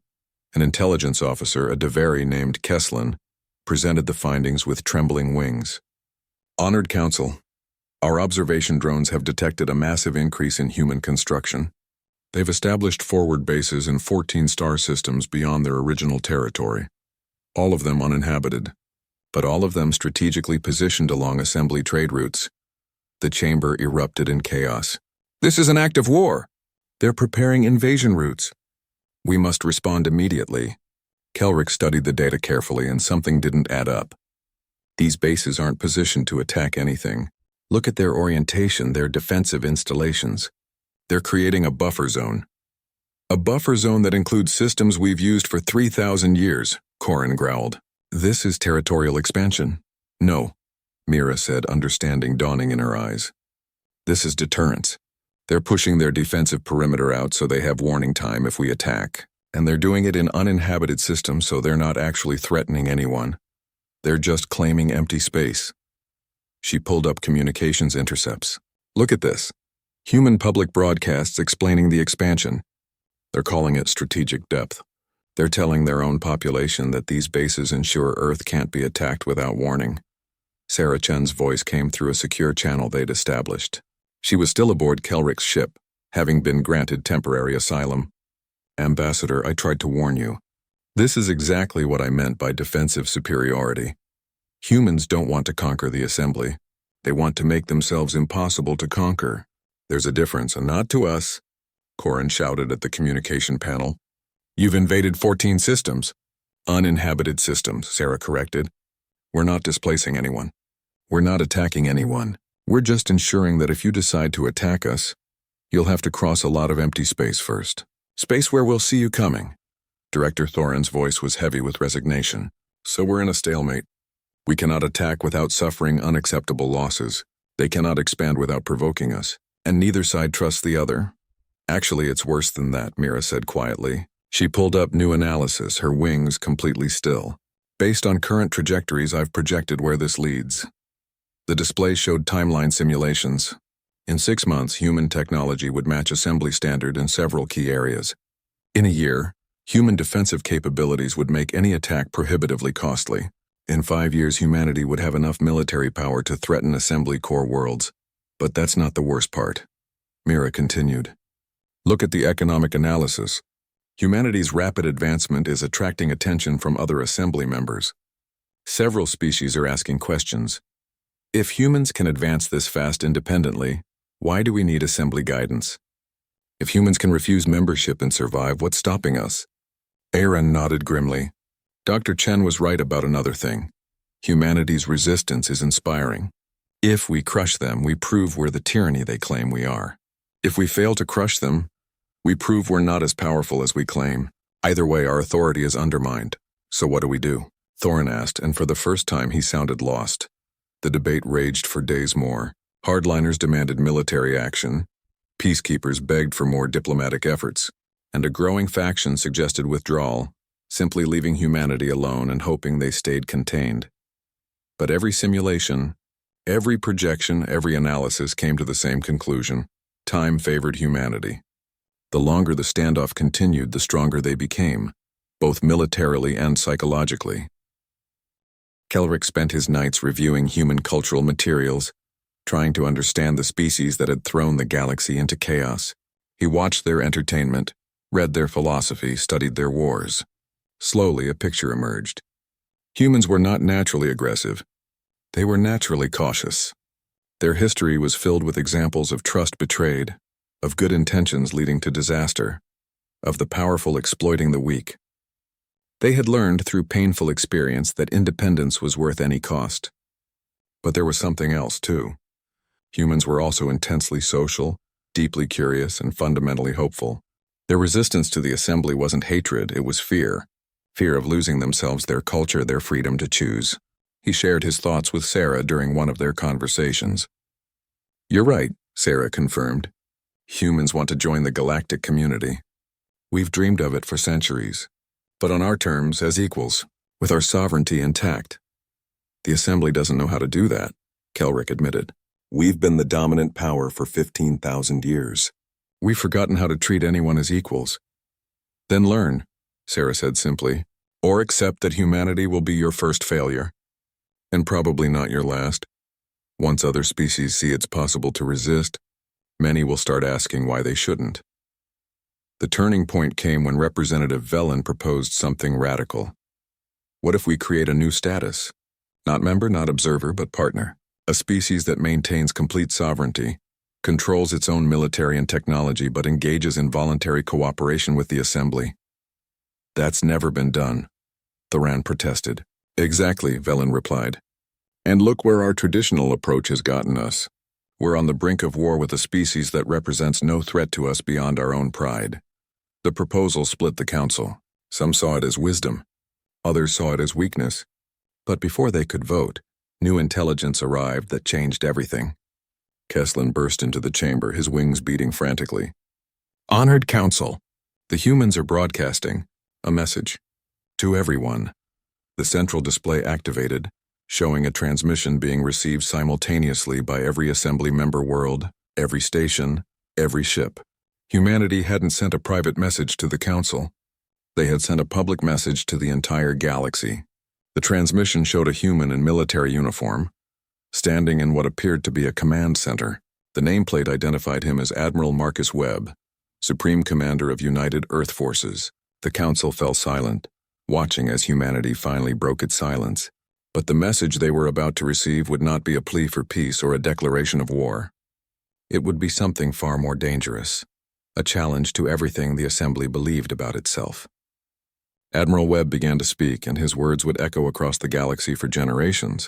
An intelligence officer, a Deveri named Kesslin, presented the findings with trembling wings. Honored Council, our observation drones have detected a massive increase in human construction. They've established forward bases in 14 star systems beyond their original territory, all of them uninhabited, but all of them strategically positioned along assembly trade routes. The chamber erupted in chaos. This is an act of war. They're preparing invasion routes. We must respond immediately. Kelrick studied the data carefully, and something didn't add up. These bases aren't positioned to attack anything. Look at their orientation, their defensive installations. They're creating a buffer zone. A buffer zone that includes systems we've used for 3,000 years, Corin growled. This is territorial expansion. No, Mira said, understanding dawning in her eyes. This is deterrence. They're pushing their defensive perimeter out so they have warning time if we attack. And they're doing it in uninhabited systems so they're not actually threatening anyone. They're just claiming empty space. She pulled up communications intercepts. Look at this. Human public broadcasts explaining the expansion. They're calling it strategic depth. They're telling their own population that these bases ensure Earth can't be attacked without warning. Sarah Chen's voice came through a secure channel they'd established. She was still aboard Kelrick's ship, having been granted temporary asylum. Ambassador, I tried to warn you. This is exactly what I meant by defensive superiority. Humans don't want to conquer the assembly. They want to make themselves impossible to conquer. There's a difference, and not to us, Corin shouted at the communication panel. You've invaded 14 systems. Uninhabited systems, Sarah corrected. We're not displacing anyone. We're not attacking anyone. We're just ensuring that if you decide to attack us, you'll have to cross a lot of empty space first. Space where we'll see you coming. Director Thorin's voice was heavy with resignation. So we're in a stalemate. We cannot attack without suffering unacceptable losses. They cannot expand without provoking us. And neither side trusts the other. Actually, it's worse than that, Mira said quietly. She pulled up new analysis, her wings completely still. Based on current trajectories, I've projected where this leads. The display showed timeline simulations. In 6 months, human technology would match assembly standard in several key areas. In a year, human defensive capabilities would make any attack prohibitively costly. In 5 years, humanity would have enough military power to threaten assembly core worlds. But that's not the worst part. Mira continued. Look at the economic analysis. Humanity's rapid advancement is attracting attention from other assembly members. Several species are asking questions. If humans can advance this fast independently, why do we need assembly guidance? If humans can refuse membership and survive, what's stopping us? Aaron nodded grimly. Dr. Chen was right about another thing. Humanity's resistance is inspiring. If we crush them, we prove we're the tyranny they claim we are. If we fail to crush them, we prove we're not as powerful as we claim. Either way, our authority is undermined. So what do? Thorin asked, and for the first time he sounded lost. The debate raged for days more. Hardliners demanded military action. Peacekeepers begged for more diplomatic efforts. And a growing faction suggested withdrawal, simply leaving humanity alone and hoping they stayed contained. But every simulation, every projection, every analysis came to the same conclusion. Time favored humanity. The longer the standoff continued, the stronger they became, both militarily and psychologically. Kelrick spent his nights reviewing human cultural materials, trying to understand the species that had thrown the galaxy into chaos. He watched their entertainment, read their philosophy, studied their wars. Slowly, a picture emerged. Humans were not naturally aggressive. They were naturally cautious. Their history was filled with examples of trust betrayed, of good intentions leading to disaster, of the powerful exploiting the weak. They had learned through painful experience that independence was worth any cost. But there was something else, too. Humans were also intensely social, deeply curious, and fundamentally hopeful. Their resistance to the assembly wasn't hatred, it was fear. Fear of losing themselves, their culture, their freedom to choose. He shared his thoughts with Sarah during one of their conversations. "You're right," Sarah confirmed. "Humans want to join the galactic community. We've dreamed of it for centuries, but on our terms as equals, with our sovereignty intact." "The Assembly doesn't know how to do that," Kelrick admitted. "We've been the dominant power for 15,000 years. We've forgotten how to treat anyone as equals." "Then learn," Sarah said simply, "or accept that humanity will be your first failure. And probably not your last. Once other species see it's possible to resist, many will start asking why they shouldn't." The turning point came when Representative Velen proposed something radical. "What if we create a new status? Not member, not observer, but partner. A species that maintains complete sovereignty, controls its own military and technology, but engages in voluntary cooperation with the Assembly." "That's never been done," Thoran protested. "Exactly," Velen replied. "And look where our traditional approach has gotten us. We're on the brink of war with a species that represents no threat to us beyond our own pride." The proposal split the council. Some saw it as wisdom. Others saw it as weakness. But before they could vote, new intelligence arrived that changed everything. Kesslin burst into the chamber, his wings beating frantically. "Honored Council, the humans are broadcasting a message to everyone." The central display activated, showing a transmission being received simultaneously by every Assembly member world, every station, every ship. Humanity hadn't sent a private message to the Council. They had sent a public message to the entire galaxy. The transmission showed a human in military uniform, standing in what appeared to be a command center. The nameplate identified him as Admiral Marcus Webb, Supreme Commander of United Earth Forces. The Council fell silent, watching as humanity finally broke its silence. But the message they were about to receive would not be a plea for peace or a declaration of war. It would be something far more dangerous, a challenge to everything the Assembly believed about itself. Admiral Webb began to speak, and his words would echo across the galaxy for generations.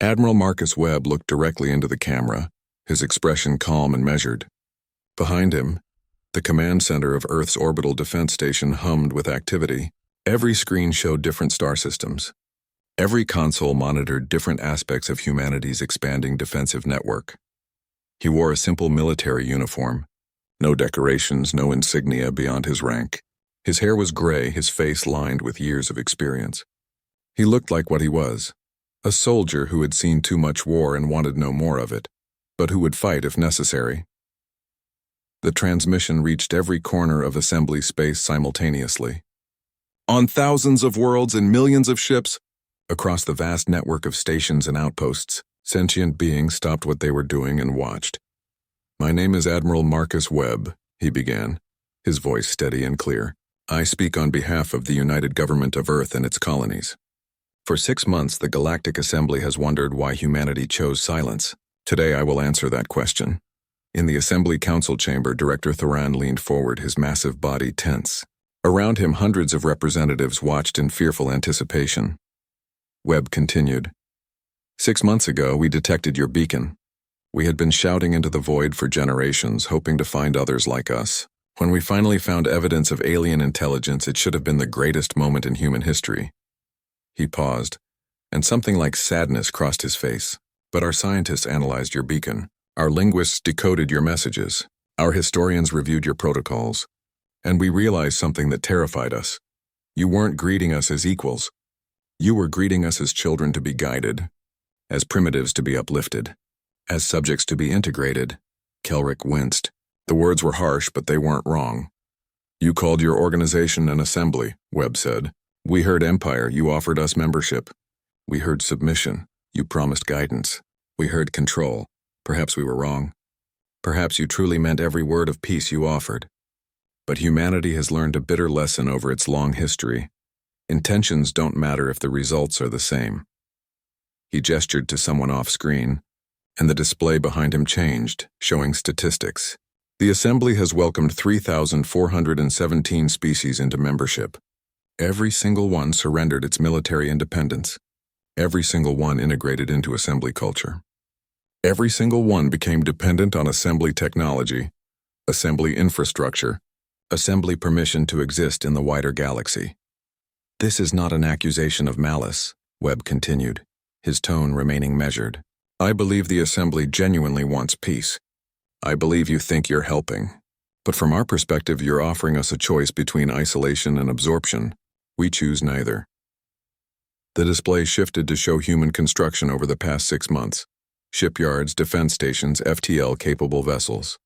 Admiral Marcus Webb looked directly into the camera, his expression calm and measured. Behind him, the command center of Earth's orbital defense station hummed with activity. Every screen showed different star systems. Every console monitored different aspects of humanity's expanding defensive network. He wore a simple military uniform. No decorations, no insignia beyond his rank. His hair was gray, his face lined with years of experience. He looked like what he was, a soldier who had seen too much war and wanted no more of it, but who would fight if necessary. The transmission reached every corner of Assembly space simultaneously. On thousands of worlds and millions of ships, across the vast network of stations and outposts, sentient beings stopped what they were doing and watched. "My name is Admiral Marcus Webb," he began, his voice steady and clear. "I speak on behalf of the United Government of Earth and its colonies. For 6 months, the Galactic Assembly has wondered why humanity chose silence. Today I will answer that question." In the Assembly Council chamber, Director Thoran leaned forward, his massive body tense. Around him, hundreds of representatives watched in fearful anticipation. Webb continued. 6 months ago, we detected your beacon. We had been shouting into the void for generations, hoping to find others like us. When we finally found evidence of alien intelligence, it should have been the greatest moment in human history." He paused, and something like sadness crossed his face. "But our scientists analyzed your beacon. Our linguists decoded your messages. Our historians reviewed your protocols. And we realized something that terrified us. You weren't greeting us as equals. You were greeting us as children to be guided, as primitives to be uplifted, as subjects to be integrated." Kelrick winced. The words were harsh, but they weren't wrong. "You called your organization an assembly," Webb said. "We heard empire, you offered us membership. We heard submission, you promised guidance. We heard control. Perhaps we were wrong. Perhaps you truly meant every word of peace you offered. But humanity has learned a bitter lesson over its long history. Intentions don't matter if the results are the same." He gestured to someone off-screen, and the display behind him changed, showing statistics. The Assembly has welcomed 3,417 species into membership. Every single one surrendered its military independence. Every single one integrated into Assembly culture. Every single one became dependent on Assembly technology, Assembly infrastructure, Assembly permission to exist in the wider galaxy. This is not an accusation of malice. Webb continued, his tone remaining measured. I believe the assembly genuinely wants peace. I believe you think you're helping. But from our perspective, you're offering us a choice between isolation and absorption. We choose neither. The display shifted to show human construction over the past 6 months. Shipyards, defense stations, FTL-capable vessels.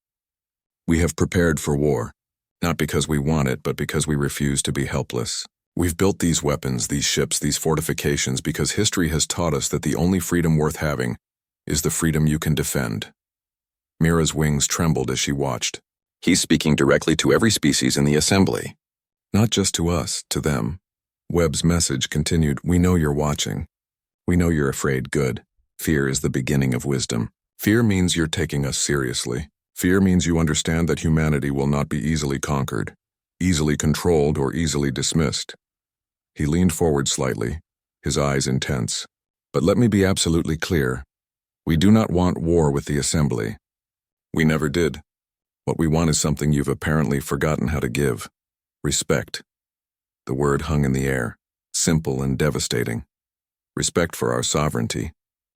We have prepared for war, not because we want it, but because we refuse to be helpless. We've built these weapons, these ships, these fortifications because history has taught us that the only freedom worth having is the freedom you can defend. Mira's wings trembled as she watched. He's speaking directly to every species in the assembly. Not just to us, to them. Webb's message continued, we know you're watching. We know you're afraid. Good. Fear is the beginning of wisdom. Fear means you're taking us seriously. Fear means you understand that humanity will not be easily conquered, easily controlled, or easily dismissed. He leaned forward slightly, his eyes intense. But let me be absolutely clear. We do not want war with the assembly. We never did. What we want is something you've apparently forgotten how to give. Respect. The word hung in the air, simple and devastating. Respect for our sovereignty.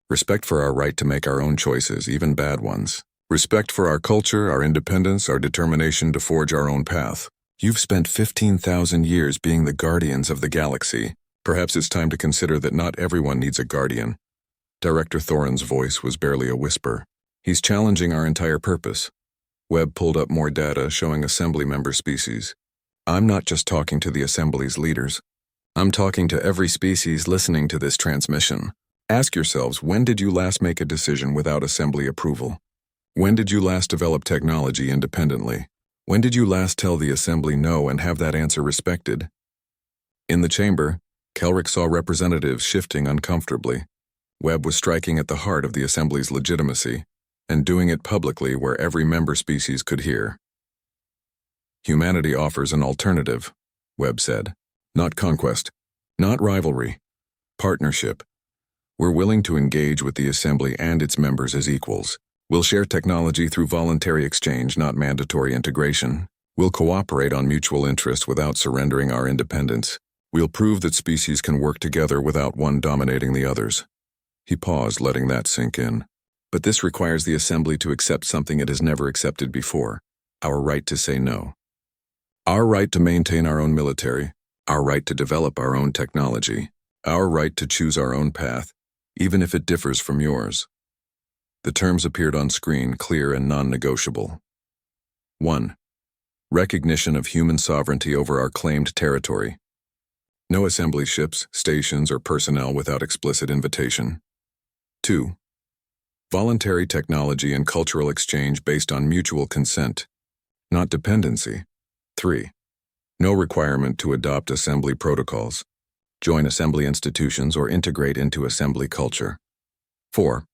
Respect for our right to make our own choices, even bad ones. Respect for our culture, our independence, our determination to forge our own path. You've spent 15,000 years being the guardians of the galaxy. Perhaps it's time to consider that not everyone needs a guardian. Director Thorin's voice was barely a whisper. He's challenging our entire purpose. Webb pulled up more data showing assembly member species. I'm not just talking to the assembly's leaders. I'm talking to every species listening to this transmission. Ask yourselves, when did you last make a decision without assembly approval? When did you last develop technology independently? When did you last tell the assembly no and have that answer respected? In the chamber, Kelrick saw representatives shifting uncomfortably. Webb was striking at the heart of the assembly's legitimacy, and doing it publicly where every member species could hear. Humanity offers an alternative, Webb said. Not conquest, not rivalry, partnership. We're willing to engage with the assembly and its members as equals. We'll share technology through voluntary exchange, not mandatory integration. We'll cooperate on mutual interest without surrendering our independence. We'll prove that species can work together without one dominating the others. He paused, letting that sink in. But this requires the assembly to accept something it has never accepted before, our right to say no. Our right to maintain our own military, our right to develop our own technology, our right to choose our own path, even if it differs from yours. The terms appeared on screen, clear and non-negotiable. 1. Recognition of human sovereignty over our claimed territory. No assembly ships, stations, or personnel without explicit invitation. 2. Voluntary technology and cultural exchange based on mutual consent, not dependency. 3. No requirement to adopt assembly protocols, join assembly institutions, or integrate into assembly culture. 4.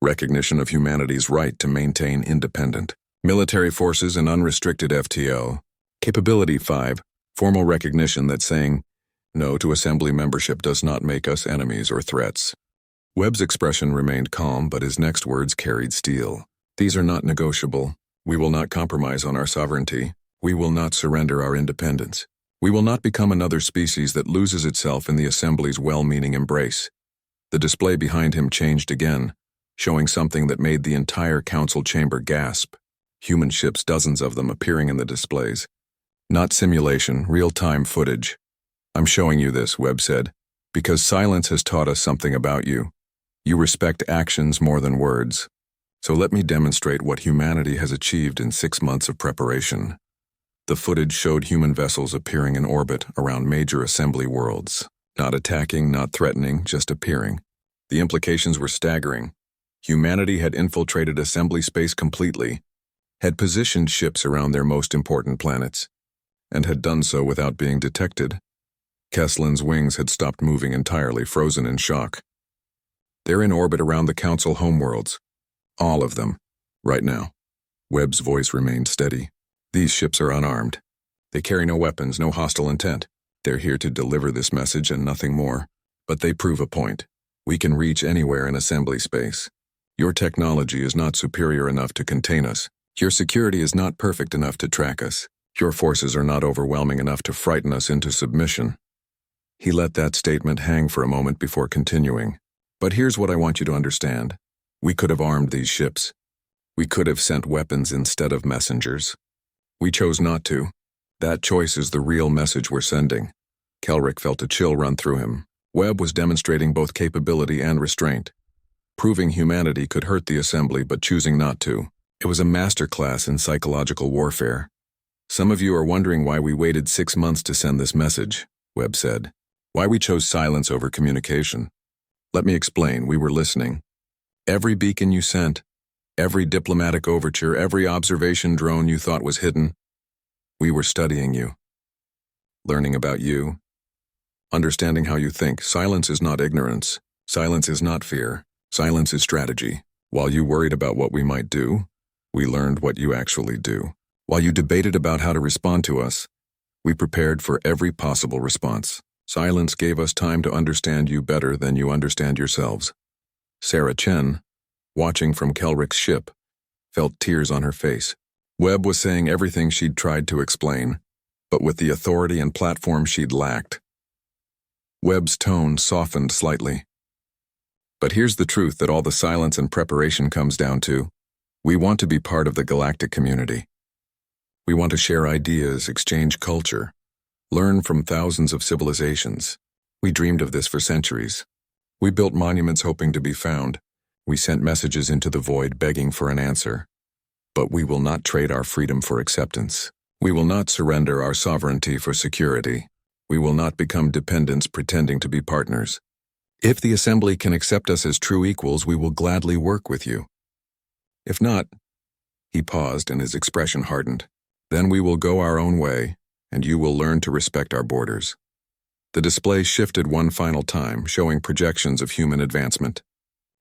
Recognition of humanity's right to maintain independent military forces and unrestricted FTL. Capability 5. Formal recognition that saying no to assembly membership does not make us enemies or threats. Webb's expression remained calm, but his next words carried steel. These are not negotiable. We will not compromise on our sovereignty. We will not surrender our independence. We will not become another species that loses itself in the assembly's well-meaning embrace. The display behind him changed again, showing something that made the entire council chamber gasp. Human ships, dozens of them, appearing in the displays. Not simulation, real-time footage. I'm showing you this, Webb said, because silence has taught us something about you. You respect actions more than words. So let me demonstrate what humanity has achieved in 6 months of preparation. The footage showed human vessels appearing in orbit around major assembly worlds. Not attacking, not threatening, just appearing. The implications were staggering. Humanity had infiltrated assembly space completely, had positioned ships around their most important planets, and had done so without being detected. Keslin's wings had stopped moving entirely, frozen in shock. They're in orbit around the Council homeworlds. All of them. Right now. Webb's voice remained steady. These ships are unarmed. They carry no weapons, no hostile intent. They're here to deliver this message and nothing more. But they prove a point. We can reach anywhere in assembly space. Your technology is not superior enough to contain us. Your security is not perfect enough to track us. Your forces are not overwhelming enough to frighten us into submission. He let that statement hang for a moment before continuing. But here's what I want you to understand. We could have armed these ships. We could have sent weapons instead of messengers. We chose not to. That choice is the real message we're sending. Kelrick felt a chill run through him. Webb was demonstrating both capability and restraint. Proving humanity could hurt the assembly but choosing not to. It was a masterclass in psychological warfare. Some of you are wondering why we waited 6 months to send this message, Webb said. Why we chose silence over communication. Let me explain. We were listening. Every beacon you sent, every diplomatic overture, every observation drone you thought was hidden, we were studying you. Learning about you. Understanding how you think. Silence is not ignorance. Silence is not fear. Silence is strategy. While you worried about what we might do, we learned what you actually do. While you debated about how to respond to us, we prepared for every possible response. Silence gave us time to understand you better than you understand yourselves. Sarah Chen, watching from Kelrick's ship, felt tears on her face. Webb was saying everything she'd tried to explain, but with the authority and platform she'd lacked. Webb's tone softened slightly. But here's the truth that all the silence and preparation comes down to. We want to be part of the galactic community. We want to share ideas, exchange culture, learn from thousands of civilizations. We dreamed of this for centuries. We built monuments hoping to be found. We sent messages into the void begging for an answer. But we will not trade our freedom for acceptance. We will not surrender our sovereignty for security. We will not become dependents pretending to be partners. If the assembly can accept us as true equals, we will gladly work with you. If not, he paused and his expression hardened. Then we will go our own way, and you will learn to respect our borders. The display shifted one final time, showing projections of human advancement.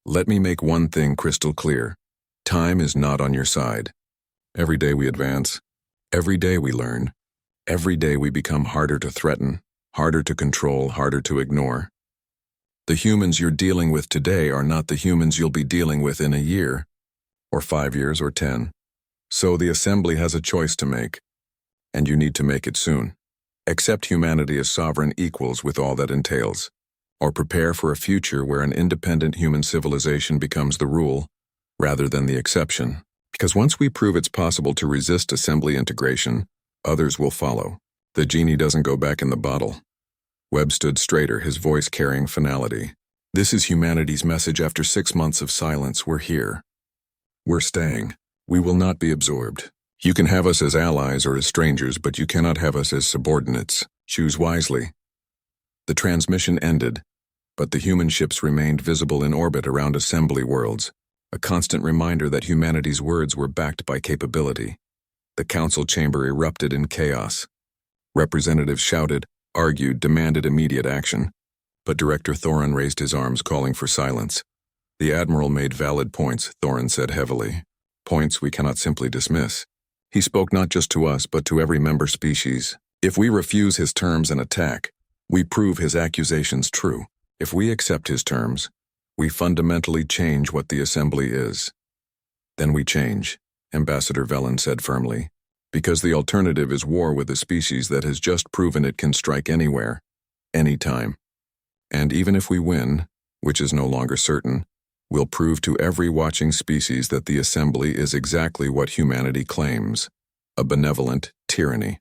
Let me make one thing crystal clear. Time is not on your side. Every day we advance. Every day we learn. Every day we become harder to threaten, harder to control, harder to ignore. The humans you're dealing with today are not the humans you'll be dealing with in a year, or 5 years, or 10. So the assembly has a choice to make, and you need to make it soon. Accept humanity as sovereign equals with all that entails, or prepare for a future where an independent human civilization becomes the rule, rather than the exception. Because once we prove it's possible to resist assembly integration, others will follow. The genie doesn't go back in the bottle. Webb stood straighter, his voice carrying finality. This is humanity's message after 6 months of silence. We're here. We're staying. We will not be absorbed. You can have us as allies or as strangers, but you cannot have us as subordinates. Choose wisely. The transmission ended, but the human ships remained visible in orbit around assembly worlds, a constant reminder that humanity's words were backed by capability. The council chamber erupted in chaos. Representatives shouted, argued, demanded immediate action, but Director Thorin raised his arms, calling for silence. The Admiral made valid points, Thorin said heavily. Points we cannot simply dismiss. He spoke not just to us, but to every member species. If we refuse his terms and attack, we prove his accusations true. If we accept his terms, we fundamentally change what the assembly is. Then we change, Ambassador Velen said firmly, because the alternative is war with a species that has just proven it can strike anywhere, anytime. And even if we win, which is no longer certain, we'll prove to every watching species that the assembly is exactly what humanity claims, a benevolent tyranny.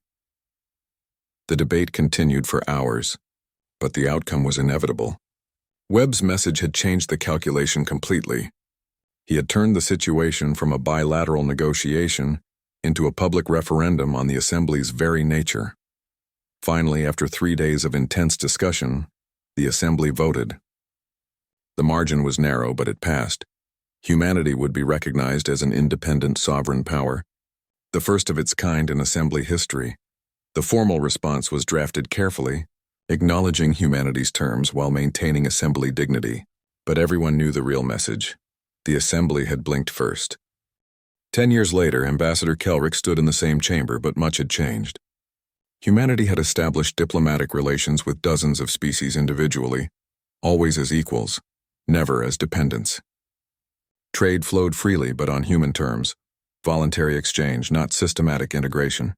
The debate continued for hours, but the outcome was inevitable. Webb's message had changed the calculation completely. He had turned the situation from a bilateral negotiation into a public referendum on the assembly's very nature. Finally, after 3 days of intense discussion, the assembly voted. The margin was narrow, but it passed. Humanity would be recognized as an independent sovereign power, the first of its kind in assembly history. The formal response was drafted carefully, acknowledging humanity's terms while maintaining assembly dignity. But everyone knew the real message. The assembly had blinked first. 10 years later, Ambassador Kelrick stood in the same chamber, but much had changed. Humanity had established diplomatic relations with dozens of species individually, always as equals, never as dependents. Trade flowed freely, but on human terms, voluntary exchange, not systematic integration.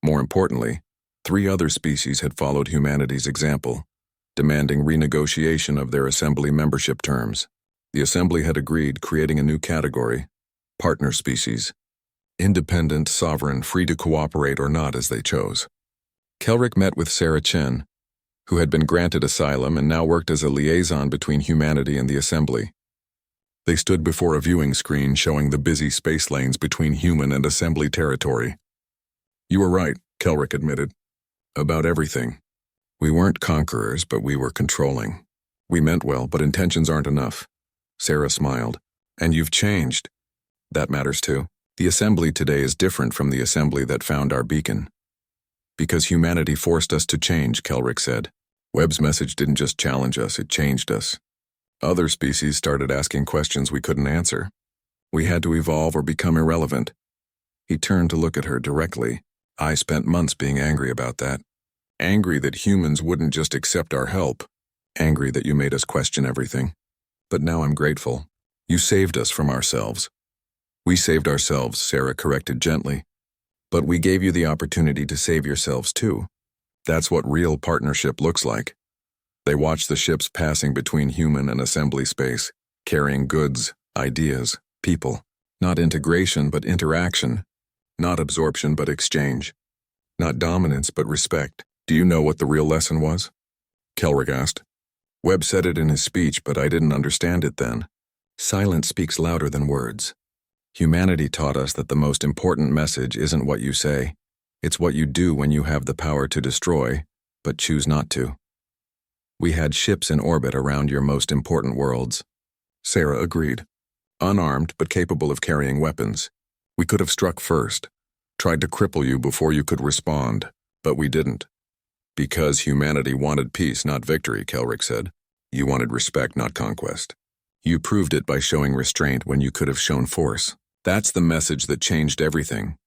More importantly, 3 other species had followed humanity's example, demanding renegotiation of their assembly membership terms. The assembly had agreed, creating a new category, partner species, independent, sovereign, free to cooperate or not as they chose. Kelrick met with Sarah Chen, who had been granted asylum and now worked as a liaison between humanity and the assembly. They stood before a viewing screen showing the busy space lanes between human and assembly territory. "You were right," Kelrick admitted. "About everything. We weren't conquerors, but we were controlling. We meant well, but intentions aren't enough." Sarah smiled. "And you've changed. That matters too. The assembly today is different from the assembly that found our beacon." "Because humanity forced us to change," Kelrick said. "Webb's message didn't just challenge us, it changed us. Other species started asking questions we couldn't answer. We had to evolve or become irrelevant." He turned to look at her directly. "I spent months being angry about that. Angry that humans wouldn't just accept our help. Angry that you made us question everything. But now I'm grateful. You saved us from ourselves." "We saved ourselves," Sarah corrected gently. "But we gave you the opportunity to save yourselves too. That's what real partnership looks like." They watched the ships passing between human and assembly space, carrying goods, ideas, people. Not integration, but interaction. Not absorption, but exchange. Not dominance, but respect. "Do you know what the real lesson was?" Kelrick asked. "Webb said it in his speech, but I didn't understand it then. Silence speaks louder than words. Humanity taught us that the most important message isn't what you say. It's what you do when you have the power to destroy, but choose not to. We had ships in orbit around your most important worlds." Sarah agreed. "Unarmed, but capable of carrying weapons. We could have struck first, tried to cripple you before you could respond, but we didn't. Because humanity wanted peace, not victory," Kelrick said. "You wanted respect, not conquest. You proved it by showing restraint when you could have shown force. That's the message that changed everything."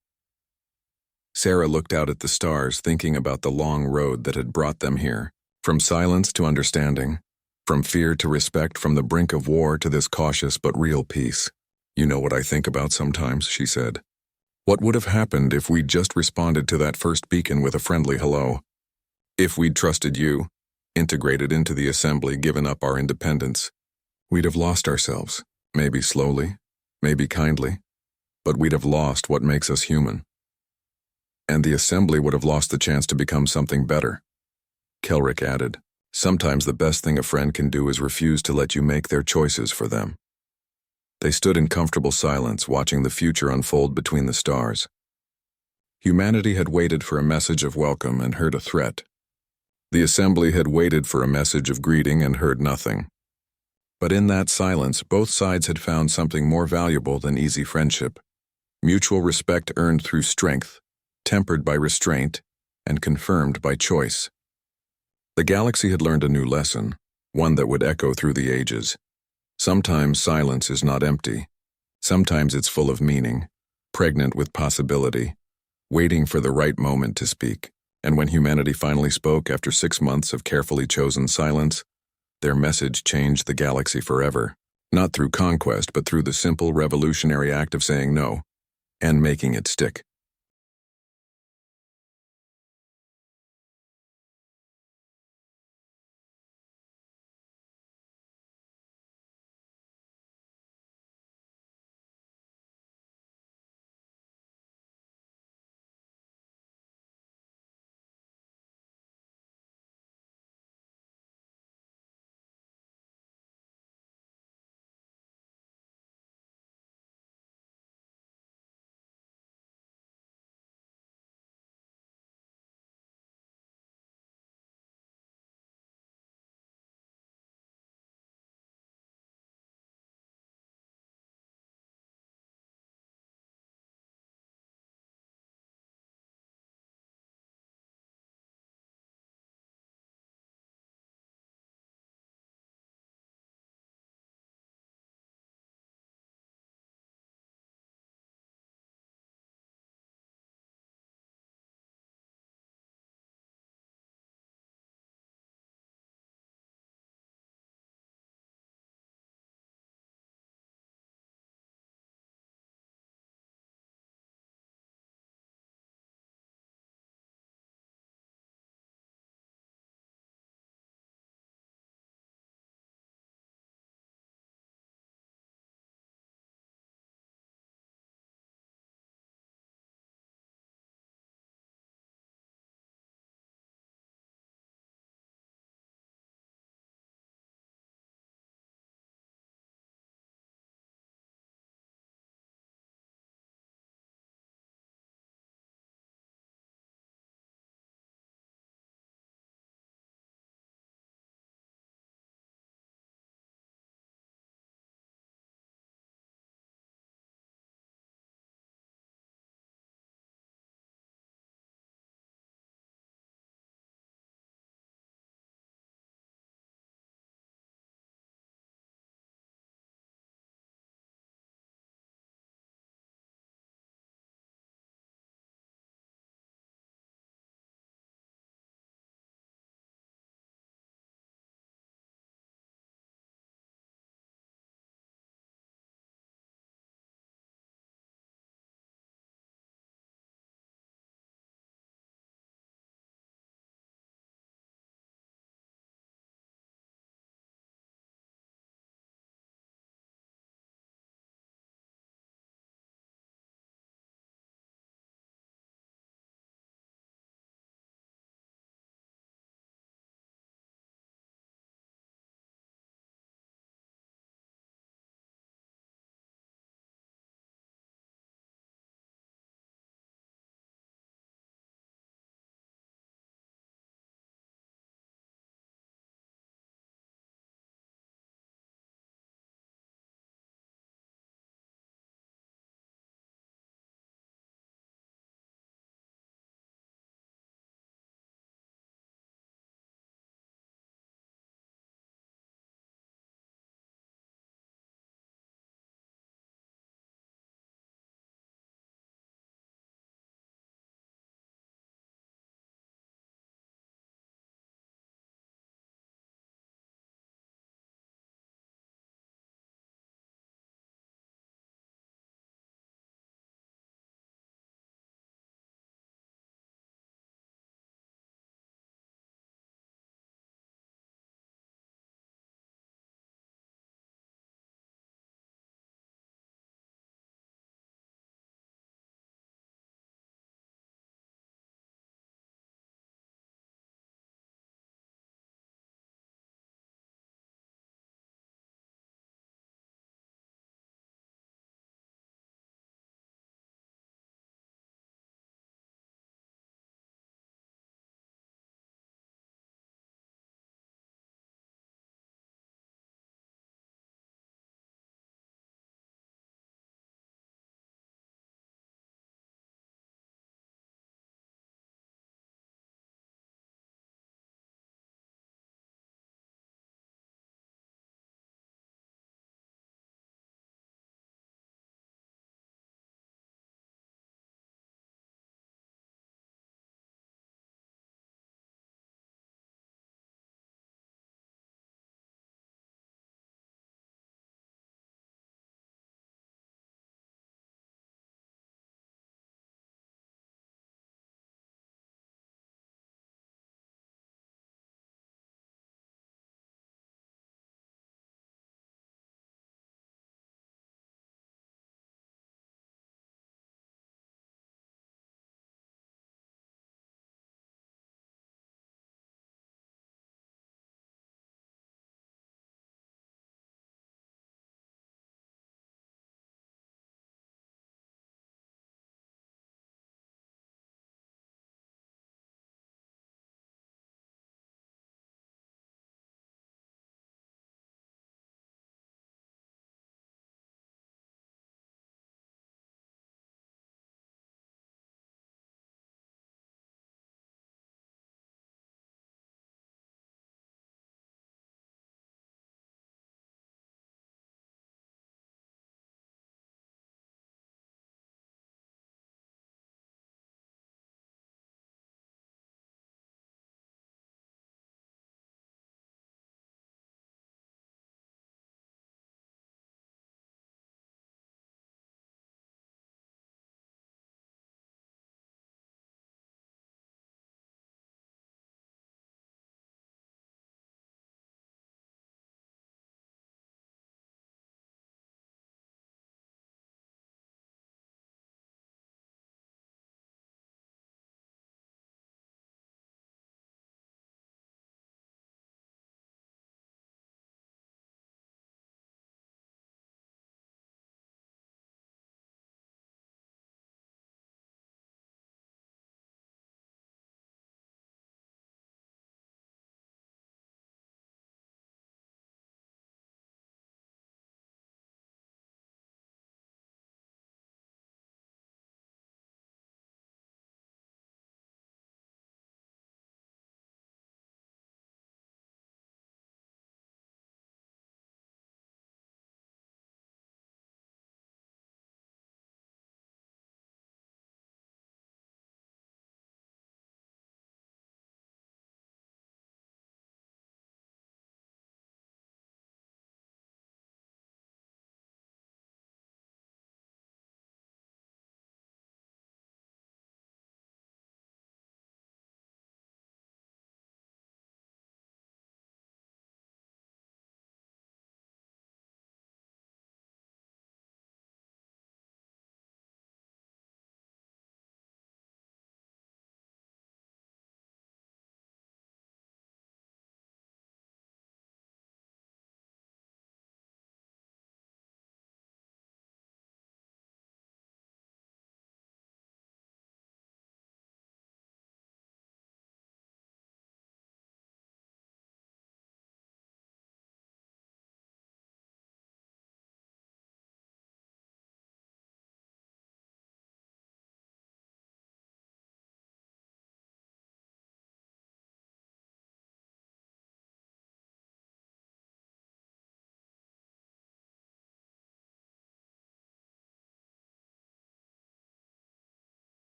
Sarah looked out at the stars, thinking about the long road that had brought them here. From silence to understanding, from fear to respect, from the brink of war to this cautious but real peace. "You know what I think about sometimes," she said. "What would have happened if we'd just responded to that first beacon with a friendly hello? If we'd trusted you, integrated into the assembly, given up our independence? We'd have lost ourselves, maybe slowly, maybe kindly, but we'd have lost what makes us human. And the assembly would have lost the chance to become something better." Kelrick added, "Sometimes the best thing a friend can do is refuse to let you make their choices for them." They stood in comfortable silence, watching the future unfold between the stars. Humanity had waited for a message of welcome and heard a threat. The assembly had waited for a message of greeting and heard nothing. But in that silence, both sides had found something more valuable than easy friendship. Mutual respect earned through strength, tempered by restraint, and confirmed by choice. The galaxy had learned a new lesson, one that would echo through the ages. Sometimes silence is not empty. Sometimes it's full of meaning, pregnant with possibility, waiting for the right moment to speak. And when humanity finally spoke after 6 months of carefully chosen silence, their message changed the galaxy forever. Not through conquest, but through the simple revolutionary act of saying no, and making it stick.